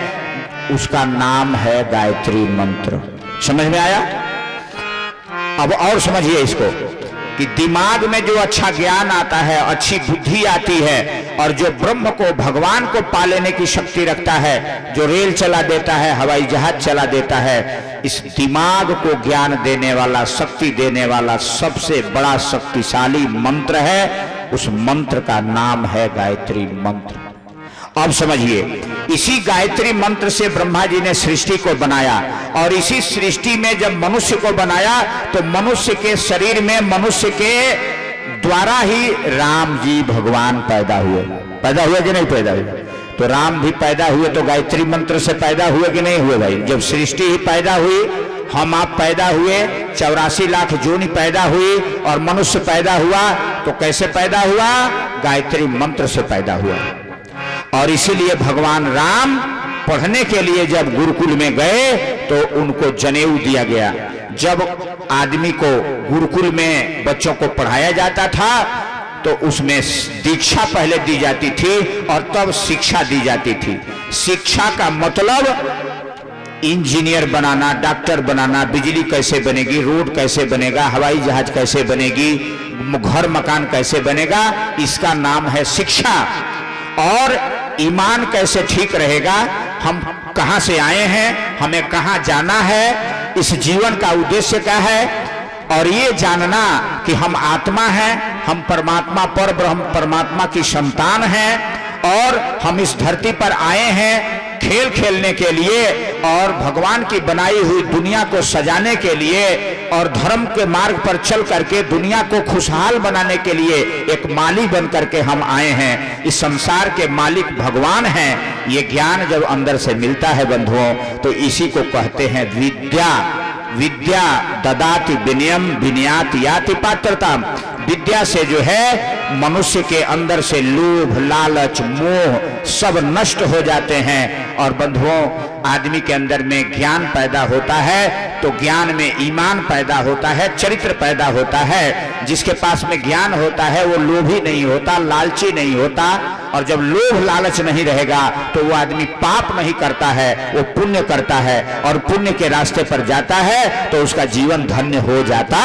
उसका नाम है गायत्री मंत्र। समझ में आया? अब और समझिए इसको कि दिमाग में जो अच्छा ज्ञान आता है, अच्छी बुद्धि आती है और जो ब्रह्म को, भगवान को पा लेने की शक्ति रखता है, जो रेल चला देता है, हवाई जहाज चला देता है, इस दिमाग को ज्ञान देने वाला, शक्ति देने वाला सबसे बड़ा शक्तिशाली मंत्र है। उस मंत्र का नाम है गायत्री मंत्र। अब समझिए, इसी गायत्री मंत्र से ब्रह्मा जी ने सृष्टि को बनाया और इसी सृष्टि में जब मनुष्य को बनाया तो मनुष्य के शरीर में, मनुष्य के द्वारा ही राम जी भगवान पैदा हुए। पैदा हुए कि नहीं पैदा हुए? तो राम भी पैदा हुए तो गायत्री मंत्र से पैदा हुए कि नहीं हुए भाई? जब सृष्टि ही पैदा हुई, हम आप पैदा हुए, 84 लाख जोनी पैदा हुई और मनुष्य पैदा हुआ, तो कैसे पैदा हुआ? गायत्री मंत्र से पैदा हुआ। और इसीलिए भगवान राम पढ़ने के लिए जब गुरुकुल में गए तो उनको जनेऊ दिया गया। जब आदमी को गुरुकुल में बच्चों को पढ़ाया जाता था तो उसमें दीक्षा पहले दी जाती थी और तब शिक्षा दी जाती थी। शिक्षा का मतलब इंजीनियर बनाना, डॉक्टर बनाना, बिजली कैसे बनेगी, रोड कैसे बनेगा, हवाई जहाज कैसे बनेगी, घर मकान कैसे बनेगा, इसका नाम है शिक्षा। और ईमान कैसे ठीक रहेगा, हम कहां से आए हैं, हमें कहां जाना है, इस जीवन का उद्देश्य क्या है, और ये जानना कि हम आत्मा हैं, हम परमात्मा, पर ब्रह्म परमात्मा की संतान हैं और हम इस धरती पर आए हैं खेल खेलने के लिए और भगवान की बनाई हुई दुनिया को सजाने के लिए और धर्म के मार्ग पर चल करके दुनिया को खुशहाल बनाने के लिए एक माली बन करके हम आए हैं। इस संसार के मालिक भगवान हैं। ये ज्ञान जब अंदर से मिलता है बंधुओं, तो इसी को कहते हैं विद्या। विद्या ददाति विनयम विनयात याति पात्रता। विद्या से जो है मनुष्य के अंदर से लोभ, लालच, मोह सब नष्ट हो जाते हैं और बंधुओं आदमी के अंदर में ज्ञान पैदा होता है तो ज्ञान में ईमान पैदा होता है, चरित्र पैदा होता है। जिसके पास में ज्ञान होता है वो लोभी नहीं होता, लालची नहीं होता, और जब लोभ लालच नहीं रहेगा तो वो आदमी पाप नहीं करता है, वो पुण्य करता है और पुण्य के रास्ते पर जाता है तो उसका जीवन धन्य हो जाता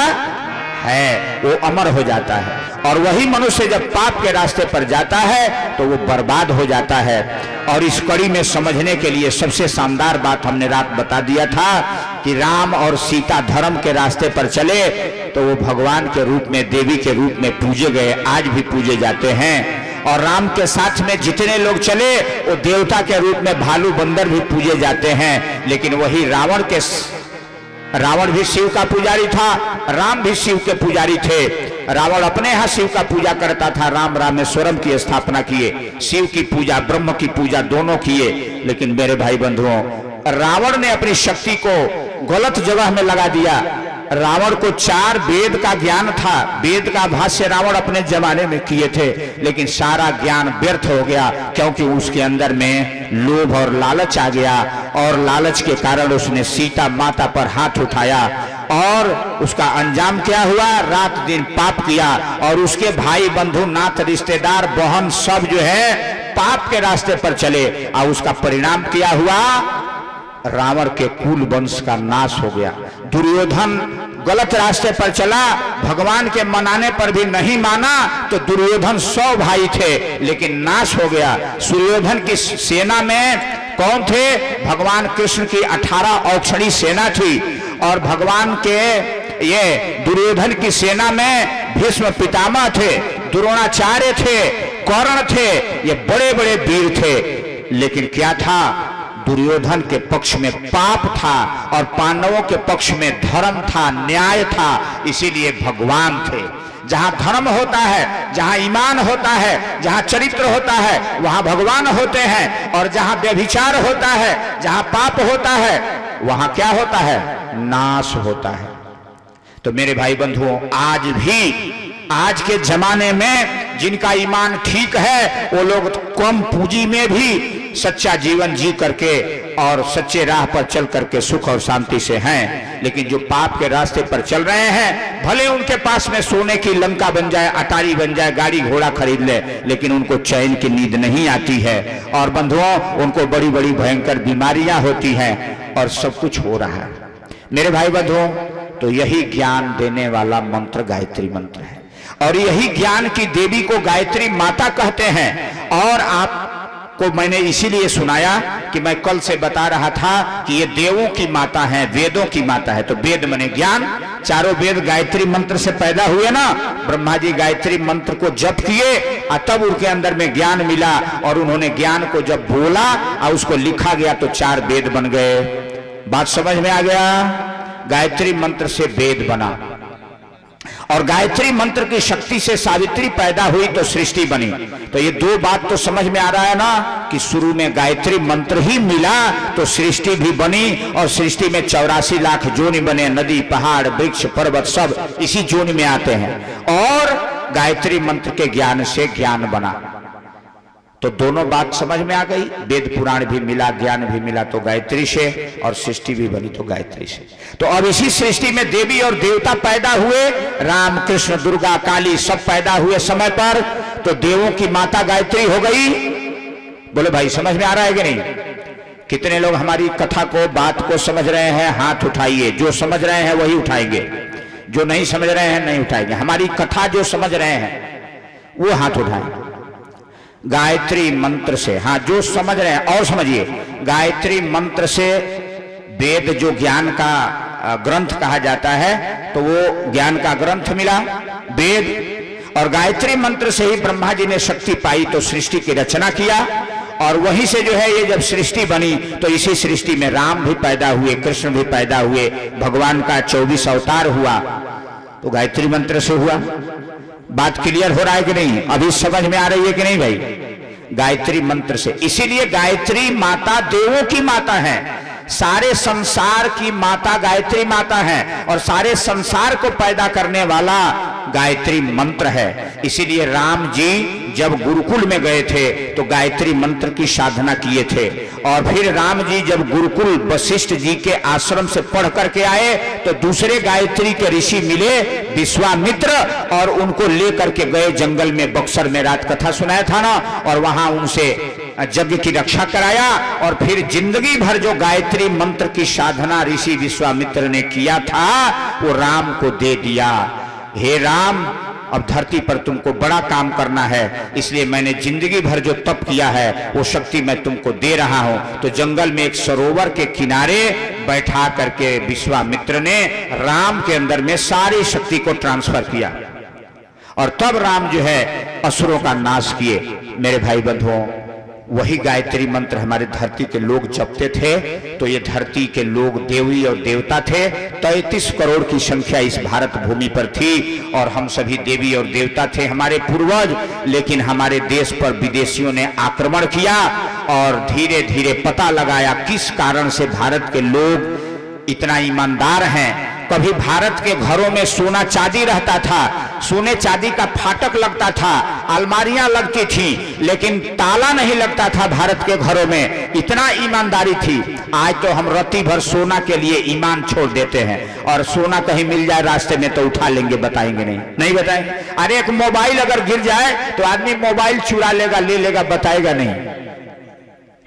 है, वो अमर हो जाता है। और वही मनुष्य जब पाप के रास्ते पर जाता है तो वो बर्बाद हो जाता है। और इस कड़ी में समझने के लिए सबसे शानदार बात हमने रात बता दिया था कि राम और सीता धर्म के रास्ते पर चले तो वो भगवान के रूप में, देवी के रूप में पूजे गए, आज भी पूजे जाते हैं। और राम के साथ में जितने लोग चले वो देवता के रूप में भालू बंदर भी पूजे जाते हैं। लेकिन वही रावण भी शिव का पुजारी था, राम भी शिव के पुजारी थे। रावण अपने यहाँ शिव का पूजा करता था, राम रामेश्वरम की स्थापना किए, शिव की पूजा, ब्रह्म की पूजा दोनों किए। लेकिन मेरे भाई बंधुओं, रावण ने अपनी शक्ति को गलत जगह में लगा दिया। रावण को 4 वेद का ज्ञान था, वेद का भाष्य रावण अपने जमाने में किए थे, लेकिन सारा ज्ञान व्यर्थ हो गया क्योंकि उसके अंदर में लोभ और लालच आ गया और लालच के कारण उसने सीता माता पर हाथ उठाया और उसका अंजाम क्या हुआ? रात दिन पाप किया और उसके भाई बंधु नाथ रिश्तेदार बहन सब जो है पाप के रास्ते पर चले और उसका परिणाम क्या हुआ? रावण के कुल वंश का नाश हो गया। दुर्योधन गलत रास्ते पर चला, भगवान के मनाने पर भी नहीं माना तो दुर्योधन 100 भाई थे लेकिन नाश हो गया। सुयोधन की सेना में कौन थे? भगवान कृष्ण की 18 औक्षणी सेना थी और भगवान के ये दुर्योधन की सेना में भीष्म पितामह थे, द्रोणाचार्य थे, कर्ण थे, ये बड़े बड़े वीर थे। लेकिन क्या था? दुर्योधन के पक्ष में पाप था और पांडवों के पक्ष में धर्म था, न्याय था, इसीलिए भगवान थे। जहां धर्म होता है, जहां ईमान होता है, जहां चरित्र होता है, वहां भगवान होते हैं। और जहां व्यभिचार होता है, जहां पाप होता है, वहां क्या होता है? नाश होता है। तो मेरे भाई बंधुओं, आज भी आज के जमाने में जिनका ईमान ठीक है वो लोग कम पूंजी में भी सच्चा जीवन जी करके और सच्चे राह पर चल करके सुख और शांति से हैं। लेकिन जो पाप के रास्ते पर चल रहे हैं, भले उनके पास में सोने की लंका बन जाए, अटारी बन जाए, गाड़ी घोड़ा खरीद ले, लेकिन उनको चैन की नींद नहीं आती है। और बंधुओं, उनको बड़ी बड़ी भयंकर बीमारियां होती हैं और सब कुछ हो रहा है। मेरे भाई बंधुओं, तो यही ज्ञान देने वाला मंत्र गायत्री मंत्र है और यही ज्ञान की देवी को गायत्री माता कहते हैं। और आपको मैंने इसीलिए सुनाया कि मैं कल से बता रहा था कि ये देवों की माता है, वेदों की माता है। तो वेद माने ज्ञान, चारों वेद गायत्री मंत्र से पैदा हुए ना। ब्रह्मा जी गायत्री मंत्र को जप किए और तब उनके अंदर में ज्ञान मिला और उन्होंने ज्ञान को जब बोला और उसको लिखा गया तो 4 वेद बन गए। बात समझ में आ गया? गायत्री मंत्र से वेद बना और गायत्री मंत्र की शक्ति से सावित्री पैदा हुई तो सृष्टि बनी। तो ये 2 बात तो समझ में आ रहा है ना कि शुरू में गायत्री मंत्र ही मिला तो सृष्टि भी बनी और सृष्टि में 84 लाख जोनि बने, नदी पहाड़ वृक्ष पर्वत सब इसी जोनि में आते हैं। और गायत्री मंत्र के ज्ञान से ज्ञान बना। तो दोनों बात समझ में आ गई। वेद पुराण भी मिला, ज्ञान भी मिला तो गायत्री से, और सृष्टि भी बनी तो गायत्री से। तो अब इसी सृष्टि में देवी और देवता पैदा हुए, राम कृष्ण दुर्गा काली सब पैदा हुए समय पर। तो देवों की माता गायत्री हो गई। बोले भाई समझ में आ रहा है कि नहीं? कितने लोग हमारी कथा को, बात को समझ रहे हैं? हाथ उठाइए। जो समझ रहे हैं वही उठाएंगे, जो नहीं समझ रहे हैं नहीं उठाएंगे। हमारी कथा जो समझ रहे हैं वो हाथ उठाएंगे। गायत्री मंत्र से, हाँ जो समझ रहे हैं और समझिए, गायत्री मंत्र से वेद जो ज्ञान का ग्रंथ कहा जाता है तो वो ज्ञान का ग्रंथ मिला वेद। और गायत्री मंत्र से ही ब्रह्मा जी ने शक्ति पाई तो सृष्टि की रचना किया। और वहीं से जो है ये जब सृष्टि बनी तो इसी सृष्टि में राम भी पैदा हुए, कृष्ण भी पैदा हुए, भगवान का 24 अवतार हुआ तो गायत्री मंत्र से हुआ। बात क्लियर हो रहा है कि नहीं? अभी समझ में आ रही है कि नहीं भाई? गायत्री मंत्र से। इसीलिए गायत्री माता देवों की माता है, सारे संसार की माता गायत्री माता है और सारे संसार को पैदा करने वाला गायत्री मंत्र है। इसीलिए राम जी जब गुरुकुल में गए थे तो गायत्री मंत्र की साधना किए थे। और फिर राम जी जब गुरुकुल वशिष्ठ जी के आश्रम से पढ़ करके आए तो दूसरे गायत्री के ऋषि मिले, विश्वामित्र, और उनको लेकर के गए जंगल में। बक्सर में रात कथा सुनाया था ना, और वहां उनसे यज्ञ की रक्षा कराया। और फिर जिंदगी भर जो गायत्री मंत्र की साधना ऋषि विश्वामित्र ने किया था वो राम को दे दिया। हे राम, अब धरती पर तुमको बड़ा काम करना है, इसलिए मैंने जिंदगी भर जो तप किया है वो शक्ति मैं तुमको दे रहा हूं। तो जंगल में एक सरोवर के किनारे बैठा करके विश्वामित्र ने राम के अंदर में सारी शक्ति को ट्रांसफर किया और तब राम जो है असुरों का नाश किए। मेरे भाई बंधुओं, वही गायत्री मंत्र हमारे धरती के लोग जपते थे। तो ये धरती के लोग देवी और देवता थे। 33 करोड़ की संख्या इस भारत भूमि पर थी और हम सभी देवी और देवता थे, हमारे पूर्वज। लेकिन हमारे देश पर विदेशियों ने आक्रमण किया और धीरे धीरे पता लगाया किस कारण से भारत के लोग इतना ईमानदार हैं। कभी भारत के घरों में सोना चांदी रहता था, सोने चांदी का फाटक लगता था, अलमारियां लगती थी, लेकिन ताला नहीं लगता था भारत के घरों में। इतना ईमानदारी थी। आज तो हम रत्ती भर सोना के लिए ईमान छोड़ देते हैं और सोना कहीं मिल जाए रास्ते में तो उठा लेंगे, बताएंगे नहीं बताएंगे। अरे एक मोबाइल अगर गिर जाए तो आदमी मोबाइल चुरा लेगा, ले लेगा, बताएगा नहीं,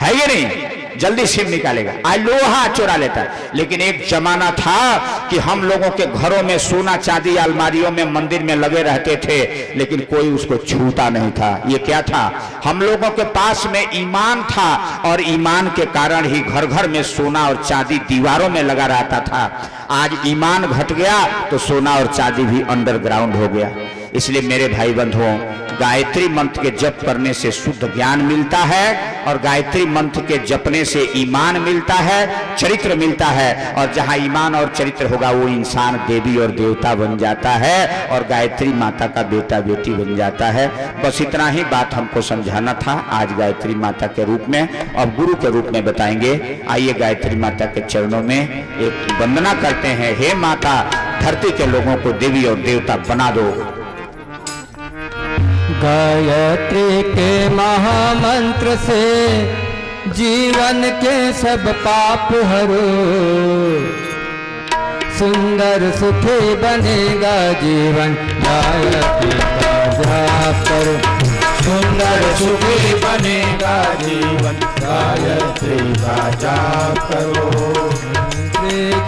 है ये नहीं? जल्दी सिम निकालेगा। आज लोहा चुरा लेता है। लेकिन एक जमाना था कि हम लोगों के घरों में सोना चांदी अलमारियों में मंदिर में लगे रहते थे, लेकिन कोई उसको छूता नहीं था। ये क्या था? हम लोगों के पास में ईमान था और ईमान के कारण ही घर घर में सोना और चांदी दीवारों में लगा रहता था। आज ईमान घट गया तो सोना और चांदी भी अंडरग्राउंड हो गया। इसलिए मेरे भाई बंधुओं, गायत्री मंत्र के जप करने से शुद्ध ज्ञान मिलता है और गायत्री मंत्र के जपने से ईमान मिलता है, चरित्र मिलता है, और जहां ईमान और चरित्र होगा वो इंसान देवी और देवता बन जाता है और गायत्री माता का बेटा बेटी बन जाता है। बस इतना ही बात हमको समझाना था आज गायत्री माता के रूप में, अब गुरु के रूप में बताएंगे। आइए गायत्री माता के चरणों में एक वंदना करते हैं। हे माता, धरती के लोगों को देवी और देवता बना दो। गायत्री के महामंत्र से जीवन के सब पाप हरो, सुंदर सुखी बनेगा जीवन गायत्री का जाप करो। सुंदर सुखी बनेगा जीवन गायत्री का जाप करो।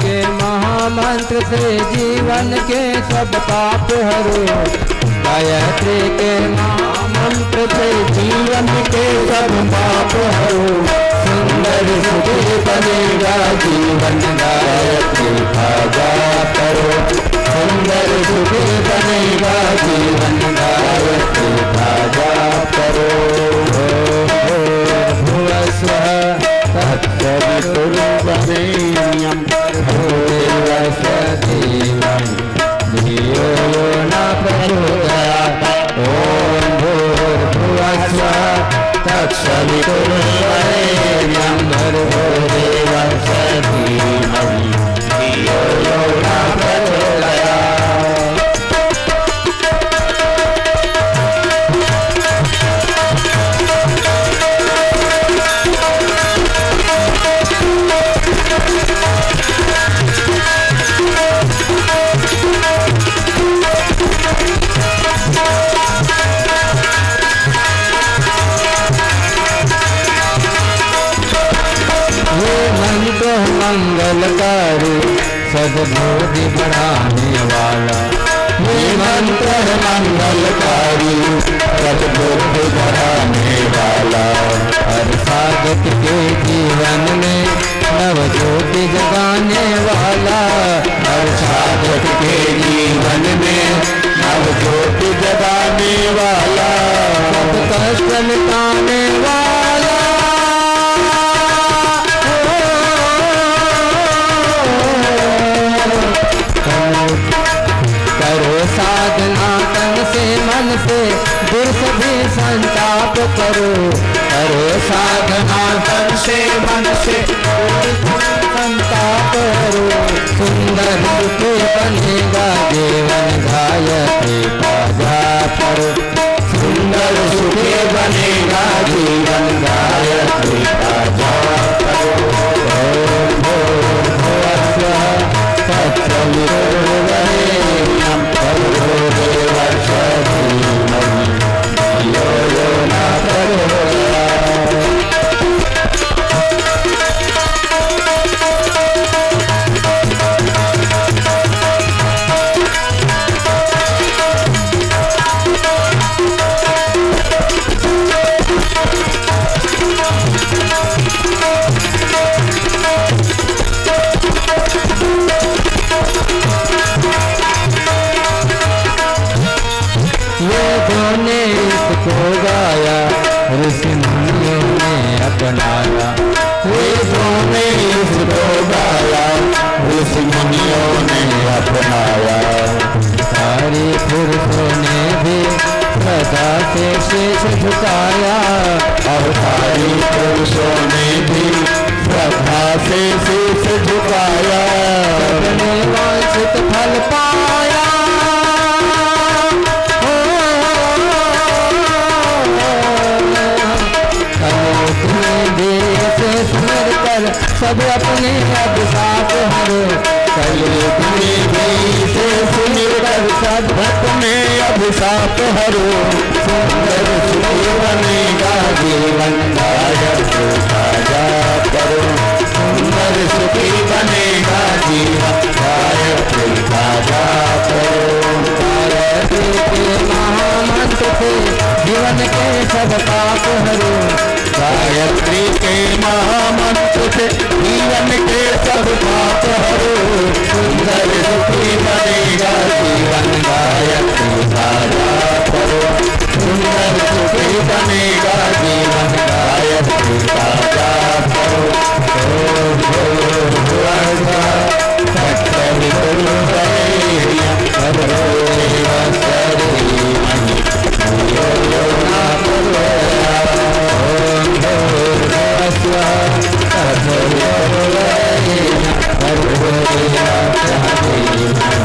के महामंत्र से जीवन के सब पाप हरो, गायत्री के महामंत्र से जीवन के सब पाप हरो। सुंदर सुखी बनेगा जीवन गायत्री का जाप करो। सुंदर सुखी बनेगा जीवन गायत्री का जाप करो। भुवस्वः तत्सवितुर्वरेण्यं भूर्भुवस्वः देवं धियो यो न प्रचोदयात्। ॐ भूर्भुवस्वः तत्सवितुर्वरेण्यं भूर्भुवस्वः देवं धियो यो न प्रचोदयात्। मंगलकारी सद्बुद्धि बढ़ाने वाला, ये मंत्र मंगलकारी सद्बुद्धि बढ़ाने वाला। हर साधक के जीवन में नवज्योति जगाने वाला, हर साधक के जीवन में नवज्योति जगाने वाला। सब कष्ट मिटाने वाला, करो साधना तन से मन से दूर सभी संताप करो। करो साधना तन से मन से दूर संताप करो। सुंदर सुखी बनेगा जीवन गायत्री का जाप करो। सुंदर सुखी बनेगा जीवन गायत्री का जाप करो। ओम भूर्भुवस्वः तत्सवितुर्वरेण्यं भूर्भुवस्वः देवं धियो यो न प्रचोदयात्। ने इसको गाया ऋषि मुनियों ने अपनाया। वेदों ने इसको गाया ऋषि मुनियों ने अपनाया। सारे पुरुषों ने भी श्रद्धा से शीश झुकाया, और सारे पुरुषों ने भी श्रद्धा से शीश झुकाया। सबने वांछित फल पाया, सब अपने अभिशाप हरो। कलयुग में भी से सुनिकर सब अपने अभिशाप हरो। सुंदर सुखी बनेगा जीवन गायत्री का जाप करो। सुंदर सुखी बनेगा जीवन गायत्री का जाप करो। गायत्री के महामंत्र से जीवन के सब पाप हरो। गायत्री के महामंत्र से जीवन के सब पाप हरो, सुंदर सुखी बनेगा जीवन गायत्री साजा करो, सुंदर सुखी बनेगा जीवन गायत्री साजा करो। ओम भूर्भुवः तत्सवितुर्वरेण्यं भर्गो देवस्य धीमहि धियो यो न प्रचोदयात्। ओम भूर्भुवः तत्सवितुर्वरेण्यं भर्गो देवस्य धीमहि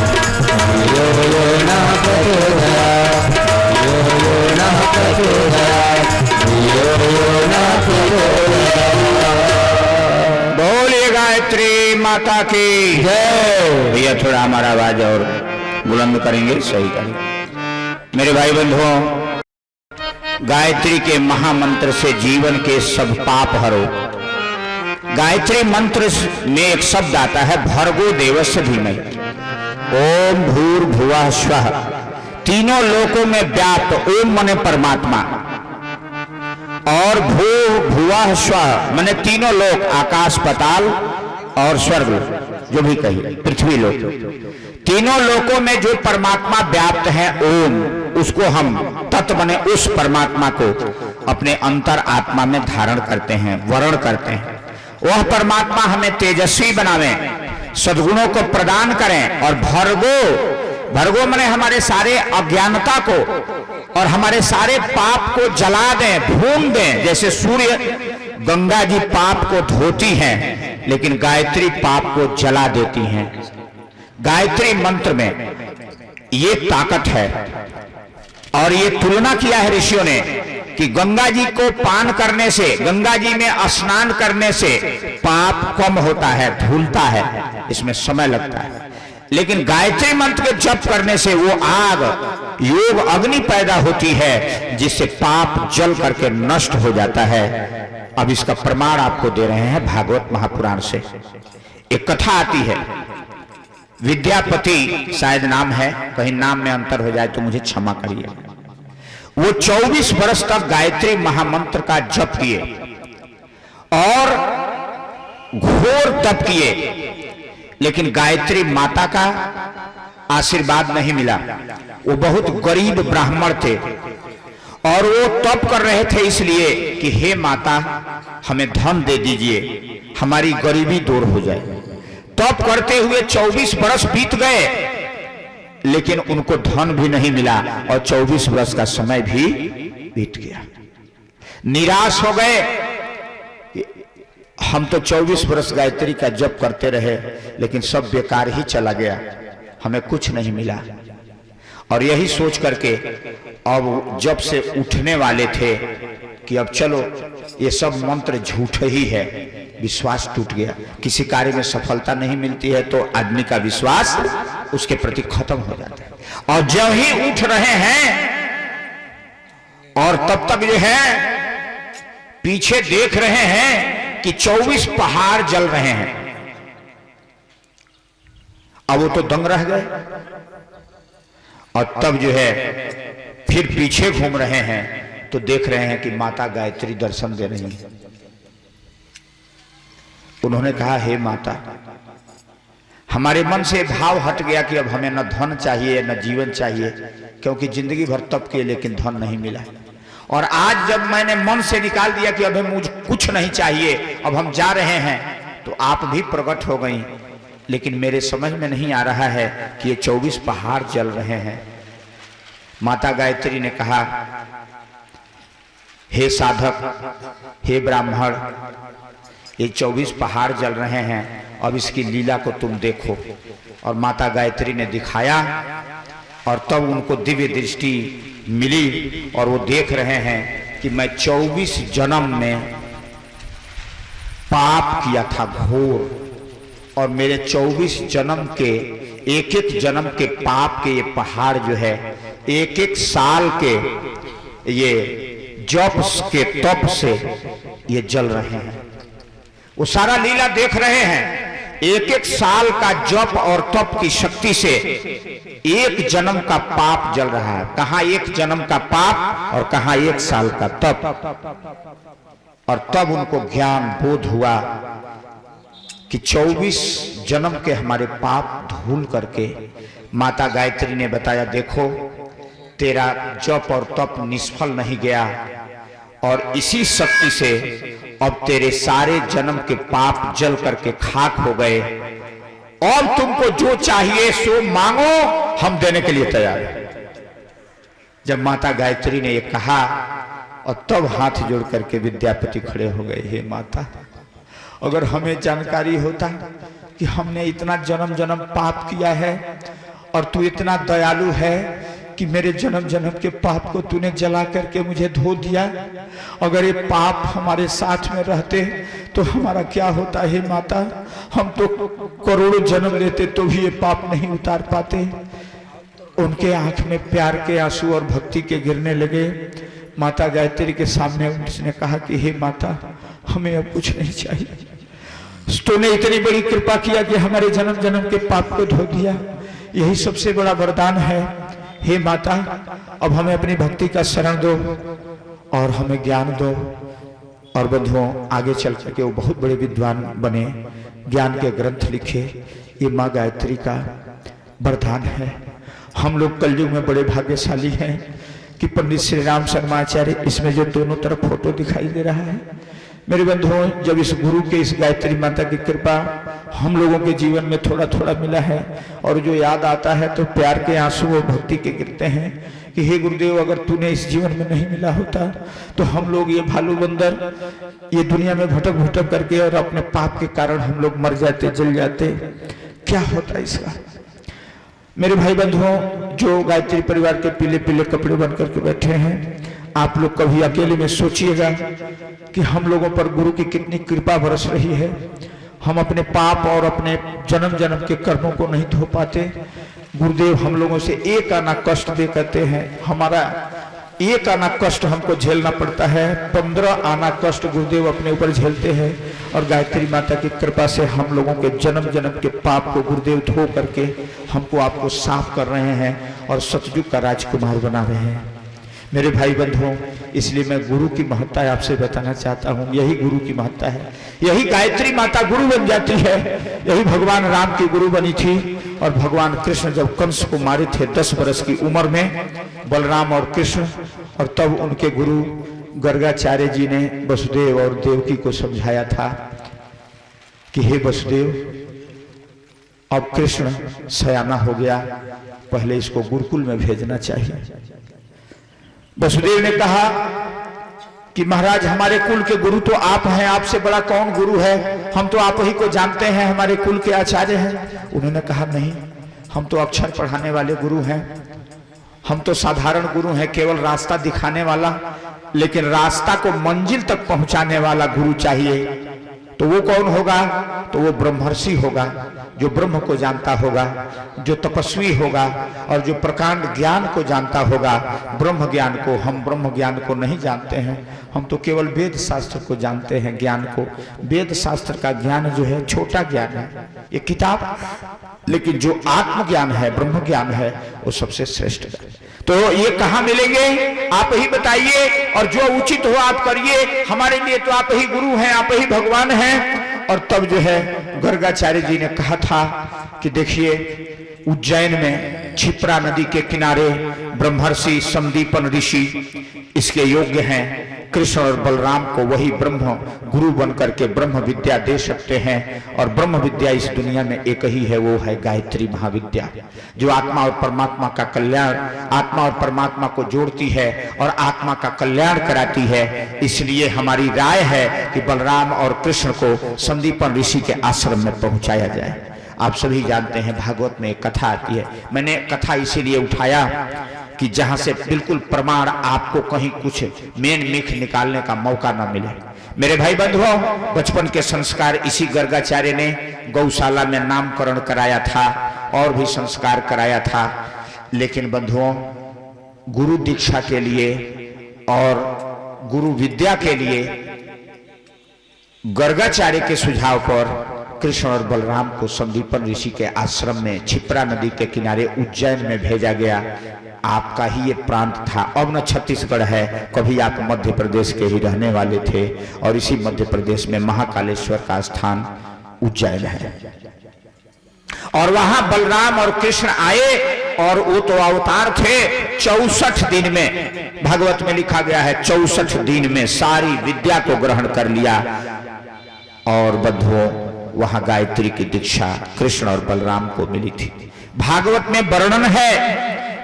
धियो यो न प्रचोदयात्। धियो यो न प्रचोदयात्। धियो यो न प्रचोदयात्। बोलिए गायत्री माता की जय। भैया थोड़ा हमारा आवाज और बुलंद करेंगे, सही करेंगे। मेरे भाई बंधुओं, गायत्री के महामंत्र से जीवन के सब पाप हरो। गायत्री मंत्र में एक शब्द आता है भर्गो देवस्य धीमहि। ओम भूर्भुवः स्वः, तीनों लोकों में व्याप्त ओम मने परमात्मा, और भू भुवः स्वः माने तीनों लोक, आकाश पाताल और स्वर्ग, जो भी कहिए पृथ्वी लोक, तीनों लोकों में जो परमात्मा व्याप्त है ओम, उसको हम तत्व माने उस परमात्मा को अपने अंतर आत्मा में धारण करते हैं, वर्ण करते हैं। वह परमात्मा हमें तेजस्वी बनावे, सद्गुणों को प्रदान करें, और भर्गो, भर्गो माने हमारे सारे अज्ञानता को और हमारे सारे पाप को जला दें, भून दें। जैसे सूर्य गंगा जी पाप को धोती हैं, लेकिन गायत्री पाप को जला देती हैं। गायत्री मंत्र में ये ताकत है, और ये तुलना किया है ऋषियों ने कि गंगा जी को पान करने से, गंगा जी में स्नान करने से पाप कम होता है, धुलता है, इसमें समय लगता है। लेकिन गायत्री मंत्र के जप करने से वो आग, योग अग्नि पैदा होती है, जिससे पाप जल करके नष्ट हो जाता है। अब इसका प्रमाण आपको दे रहे हैं भागवत महापुराण से। एक कथा आती है, विद्यापति शायद नाम है, कहीं नाम में अंतर हो जाए तो मुझे क्षमा करिए। वो 24 वर्ष तक गायत्री महामंत्र का जप किए और घोर तप किए, लेकिन गायत्री माता का आशीर्वाद नहीं मिला। वो बहुत गरीब ब्राह्मण थे और वो तप कर रहे थे इसलिए कि हे माता हमें धन दे दीजिए, हमारी गरीबी दूर हो जाए। तप करते हुए 24 वर्ष बीत गए, लेकिन उनको धन भी नहीं मिला और 24 वर्ष का समय भी बीत गया। निराश हो गए, हम तो 24 वर्ष गायत्री का जप करते रहे, लेकिन सब बेकार ही चला गया, हमें कुछ नहीं मिला। और यही सोच करके अब जब से उठने वाले थे कि अब चलो ये सब मंत्र झूठ ही है, विश्वास टूट गया। किसी कार्य में सफलता नहीं मिलती है तो आदमी का विश्वास उसके प्रति खत्म हो जाता है। और जब ही उठ रहे हैं और तब तक जो है पीछे देख रहे हैं कि 24 पहाड़ जल रहे हैं। अब वो तो दंग रह गए, और तब जो है फिर पीछे घूम रहे हैं तो देख रहे हैं कि माता गायत्री दर्शन दे रही है। उन्होंने कहा, हे माता, हमारे मन से भाव हट गया कि अब हमें न धन चाहिए न जीवन चाहिए, क्योंकि जिंदगी भर तप किए लेकिन धन नहीं मिला। और आज जब मैंने मन से निकाल दिया कि अब मुझे कुछ नहीं चाहिए, अब हम जा रहे हैं, तो आप भी प्रकट हो गई। लेकिन मेरे समझ में नहीं आ रहा है कि ये 24 पहाड़ जल रहे हैं। माता गायत्री ने कहा, हे साधक, हे ब्राह्मण, ये 24 पहाड़ जल रहे हैं, अब इसकी लीला को तुम देखो। और माता गायत्री ने दिखाया, और तब उनको दिव्य दृष्टि मिली और वो देख रहे हैं कि मैं 24 जन्म में पाप किया था घोर, और मेरे 24 जन्म के एक एक जन्म के पाप के ये पहाड़ जो है एक एक साल के ये जप के तप से ये जल रहे हैं। वो सारा लीला देख रहे हैं। एक एक साल का जप और तप की शक्ति से एक जन्म का पाप जल रहा है। कहां एक जन्म का पाप और कहां एक साल का तप। और तब उनको ज्ञान बोध हुआ कि 24 जन्म के हमारे पाप धूल करके माता गायत्री ने बताया, देखो तेरा जप और तप निष्फल नहीं गया और इसी शक्ति से अब तेरे सारे जन्म के पाप जल करके खाक हो गए और तुमको जो चाहिए सो मांगो, हम देने के लिए तैयार हैं। जब माता गायत्री ने ये कहा और तब हाथ जोड़ करके विद्यापति खड़े हो गए, हे माता, अगर हमें जानकारी होता कि हमने इतना जन्म जन्म पाप किया है और तू इतना दयालु है कि मेरे जन्म जन्म के पाप को तूने जला करके मुझे धो दिया, अगर ये पाप हमारे साथ में रहते तो हमारा क्या होता है माता। हम तो करोड़ों जन्म लेते तो भी ये पाप नहीं उतार पाते। उनके आंख में प्यार के आंसू और भक्ति के गिरने लगे। माता गायत्री के सामने उसने कहा कि हे माता, हमें अब कुछ नहीं चाहिए, तूने इतनी बड़ी कृपा किया कि हमारे जन्म जन्म के पाप को धो दिया, यही सबसे बड़ा वरदान है। हे माता, अब हमें अपनी भक्ति का शरण दो और हमें ज्ञान दो। और बंधुओं, आगे चल करके वो बहुत बड़े विद्वान बने, ज्ञान के ग्रंथ लिखे। ये माँ गायत्री का वरदान है। हम लोग कलयुग में बड़े भाग्यशाली हैं कि पंडित श्री राम शर्माचार्य, इसमें जो दोनों तरफ फोटो दिखाई दे रहा है, मेरे बंधुओं, जब इस गुरु के, इस गायत्री माता की कृपा हम लोगों के जीवन में थोड़ा थोड़ा मिला है और जो याद आता है तो प्यार के आंसू और भक्ति के गिरते हैं कि हे गुरुदेव, अगर तूने इस जीवन में नहीं मिला होता तो हम लोग ये भालू बंदर ये दुनिया में भटक भटक करके और अपने पाप के कारण हम लोग मर जाते, जल जाते। क्या होता इसका। मेरे भाई बंधुओं, जो गायत्री परिवार के पीले पीले कपड़े बन करके बैठे हैं, आप लोग कभी अकेले में सोचिएगा कि हम लोगों पर गुरु की कितनी कृपा बरस रही है। हम अपने पाप और अपने जन्म जन्म के कर्मों को नहीं धो पाते। गुरुदेव हम लोगों से एक आना कष्ट दे करते हैं, हमारा एक आना कष्ट हमको झेलना पड़ता है, 15 आना कष्ट गुरुदेव अपने ऊपर झेलते हैं। और गायत्री माता की कृपा से हम लोगों के जन्म जन्म के पाप को गुरुदेव धो करके हमको आपको साफ कर रहे हैं और सतयुग का राजकुमार बना रहे हैं। मेरे भाई बंधुओं, इसलिए मैं गुरु की महत्ता आपसे बताना चाहता हूँ। यही गुरु की महत्ता है। यही गायत्री माता गुरु बन जाती है। यही भगवान राम की गुरु बनी थी। और भगवान कृष्ण जब कंस को मारे थे 10 वर्ष की उम्र में, बलराम और कृष्ण, और तब उनके गुरु गर्गाचार्य जी ने वसुदेव और देवकी को समझाया था कि हे वसुदेव, अब कृष्ण सयाना हो गया, पहले इसको गुरुकुल में भेजना चाहिए। वसुदेव ने कहा कि महाराज, हमारे कुल के गुरु तो आप हैं, आपसे बड़ा कौन गुरु है, हम तो आप ही को जानते हैं, हमारे कुल के आचार्य हैं। उन्होंने कहा नहीं, हम तो अक्षर पढ़ाने वाले गुरु हैं, हम तो साधारण गुरु हैं, केवल रास्ता दिखाने वाला, लेकिन रास्ता को मंजिल तक पहुंचाने वाला गुरु चाहिए। तो वो कौन होगा? तो वो ब्रह्मर्षि होगा, जो ब्रह्म को जानता होगा, जो तपस्वी होगा और जो प्रकांड ज्ञान को जानता होगा। ब्रह्म ज्ञान को, हम ब्रह्म ज्ञान को नहीं जानते हैं, हम तो केवल वेद शास्त्र को जानते हैं, ज्ञान को। वेद शास्त्र का ज्ञान जो है छोटा ज्ञान है, ये किताब, लेकिन जो आत्मज्ञान है, ब्रह्म ज्ञान है, वो सबसे श्रेष्ठ है। तो ये कहाँ मिलेंगे? आप ही बताइए, और जो उचित हो आप करिए। हमारे लिए तो आप ही गुरु हैं, आप ही भगवान हैं। और तब जो है गर्गाचार्य जी ने कहा था कि देखिए, उज्जैन में क्षिप्रा नदी के किनारे ब्रह्मर्षि संदीपन ऋषि इसके योग्य हैं। कृष्ण और बलराम को वही ब्रह्म गुरु बनकर के ब्रह्म विद्या दे सकते हैं। और ब्रह्म विद्या इस दुनिया में एक ही है, वो है गायत्री महाविद्या, जो आत्मा और परमात्मा का कल्याण, आत्मा और परमात्मा को जोड़ती है और आत्मा का कल्याण कराती है। इसलिए हमारी राय है कि बलराम और कृष्ण को संदीपन ऋषि के आश्रम में पहुंचाया जाए। आप सभी जानते हैं, भागवत में एक कथा आती है। मैंने कथा इसीलिए उठाया कि जहां से बिल्कुल प्रमाण आपको कहीं कुछ मेन मिख निकालने का मौका ना मिले। मेरे भाई बंधुओं, बचपन के संस्कार इसी गर्गाचार्य ने गौशाला में नामकरण कराया था और भी संस्कार कराया था। लेकिन बंधुओं, गुरु दीक्षा के लिए और गुरु विद्या के लिए गर्गाचार्य के सुझाव पर कृष्ण और बलराम को संदीपन ऋषि के आश्रम में क्षिप्रा नदी के किनारे उज्जैन में भेजा गया। आपका ही ये प्रांत था, अब न छत्तीसगढ़ है, कभी आप मध्य प्रदेश के ही रहने वाले थे और इसी मध्य प्रदेश में महाकालेश्वर का स्थान उज्जैन है। और वहां बलराम और कृष्ण आए और वो तो अवतार थे 64 दिन में, भागवत में लिखा गया है 64 दिन में सारी विद्या को ग्रहण कर लिया। और बंधुओं वहां गायत्री की दीक्षा कृष्ण और बलराम को मिली थी। भागवत में वर्णन है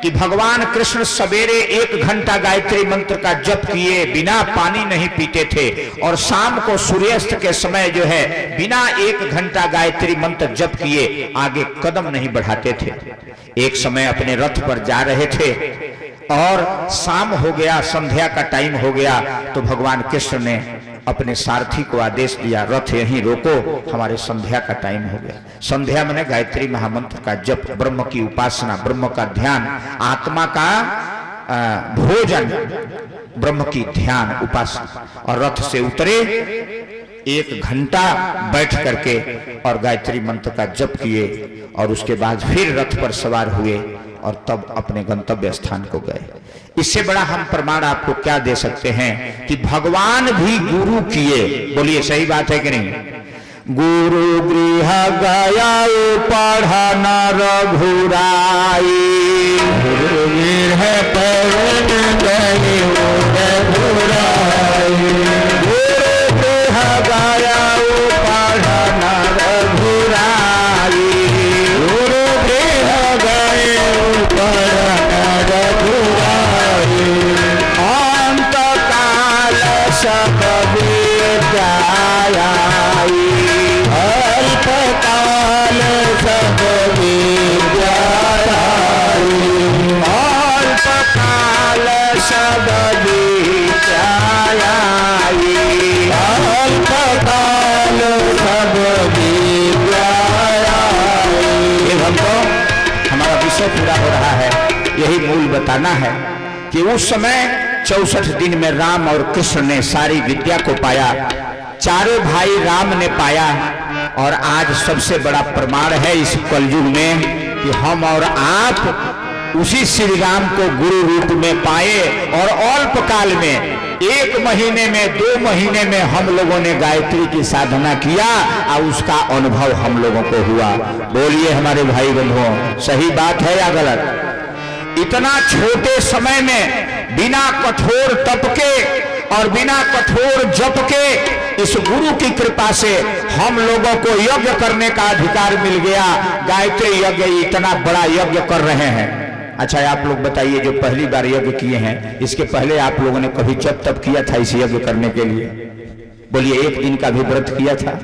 कि भगवान कृष्ण सवेरे 1 घंटा गायत्री मंत्र का जप किए बिना पानी नहीं पीते थे और शाम को सूर्यास्त के समय जो है बिना 1 घंटा गायत्री मंत्र जप किए आगे कदम नहीं बढ़ाते थे। एक समय अपने रथ पर जा रहे थे और शाम हो गया, संध्या का टाइम हो गया, तो भगवान कृष्ण ने अपने सारथी को आदेश दिया, रथ यहीं रोको, हमारे संध्या का टाइम हो गया। संध्या मैंने गायत्री महामंत्र का जप, ब्रह्म की उपासना, ब्रह्म का ध्यान, आत्मा का भोजन, ब्रह्म की ध्यान उपासना। और रथ से उतरे, 1 घंटा बैठ करके और गायत्री मंत्र का जप किए और उसके बाद फिर रथ पर सवार हुए और तब अपने गंतव्य स्थान को गए। इससे बड़ा हम प्रमाण आपको क्या दे सकते हैं कि भगवान भी गुरु किए। बोलिए सही बात है कि नहीं? गुरु गृह गया पढ़ा न रघुराई, गुरु गृह पढ़न गए रघुराई, गुरु गृह गया पढ़ा न रघुराई, गुरु गृह गए पढ़ा न रघुराई, अंत काल सब विद्याई, अल्प काल सब विद्याई, अल्प काल सब विद्याई, अल्प काल सब विद्याई। हमको हमारा विषय पूरा हो रहा है, यही मूल बताना है कि उस समय 64 दिन में राम और कृष्ण ने सारी विद्या को पाया, चारों भाई राम ने पाया। और आज सबसे बड़ा प्रमाण है इस कलयुग में कि हम और आप उसी श्री राम को गुरु रूप में पाए और अल्प काल में 1 महीने में 2 महीने में हम लोगों ने गायत्री की साधना किया और उसका अनुभव हम लोगों को हुआ। बोलिए हमारे भाई बंधुओं, सही बात है या गलत? इतना छोटे समय में बिना कठोर तप के और बिना कठोर जप के इस गुरु की कृपा से हम लोगों को यज्ञ करने का अधिकार मिल गया। गायत्री यज्ञ इतना बड़ा यज्ञ कर रहे हैं। अच्छा आप लोग बताइए, जो पहली बार यज्ञ किए हैं, इसके पहले आप लोगों ने कभी जप तप किया था इस यज्ञ करने के लिए? बोलिए, 1 दिन का भी व्रत किया था?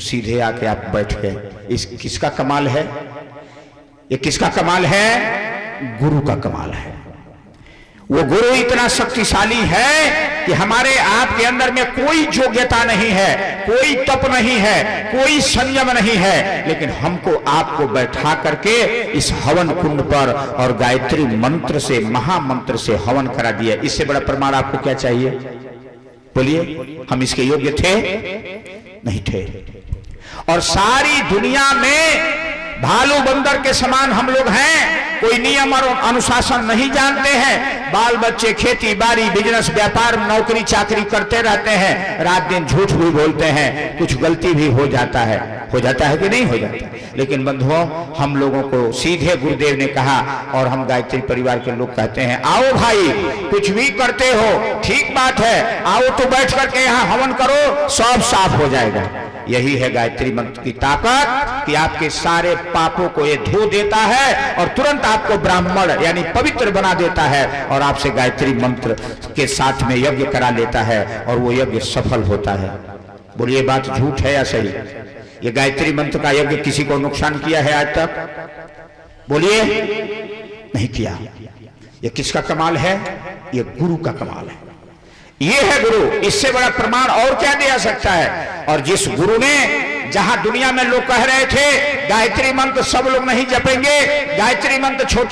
सीधे आके आप बैठ गए। इस किसका कमाल है? ये किसका कमाल है? गुरु का कमाल है। वो गुरु इतना शक्तिशाली है कि हमारे आपके अंदर में कोई योग्यता नहीं है, कोई तप नहीं है, कोई संयम नहीं है, लेकिन हमको आपको बैठा करके इस हवन कुंड पर और गायत्री मंत्र से, महामंत्र से हवन करा दिया। इससे बड़ा प्रमाण आपको क्या चाहिए? बोलिए, हम इसके योग्य थे? नहीं थे। और सारी दुनिया में भालू बंदर के समान हम लोग हैं, कोई नियम और अनुशासन नहीं जानते हैं। बाल बच्चे खेती बाड़ी बिजनेस व्यापार नौकरी चाकरी करते रहते हैं, रात दिन झूठ भी बोलते हैं, कुछ गलती भी हो जाता है कि नहीं हो जाता। लेकिन बंधुओं, हम लोगों को सीधे गुरुदेव ने कहा और हम गायत्री परिवार के लोग कहते हैं, आओ भाई, कुछ भी करते हो ठीक बात है, आओ तो बैठ करके यहाँ हवन करो, सब साफ हो जाएगा। यही है गायत्री मंत्र की ताकत कि आपके सारे पापों को ये धो देता है और तुरंत आपको ब्राह्मण यानी पवित्र बना देता है और आपसे गायत्री मंत्र के साथ में यज्ञ करा लेता है और वो यज्ञ सफल होता है। बोलिए, बात झूठ है या सही? ये गायत्री मंत्र का यज्ञ किसी को नुकसान किया है आज तक? बोलिए, नहीं किया। ये किसका कमाल है? ये गुरु का कमाल है। ये है गुरु। इससे बड़ा प्रमाण और क्या दिया सकता है? और जिस गुरु ने, जहां दुनिया में लोग कह रहे थे गायत्री मंत्र सब लोग नहीं जपेंगे, गायत्री मंत्र छोटी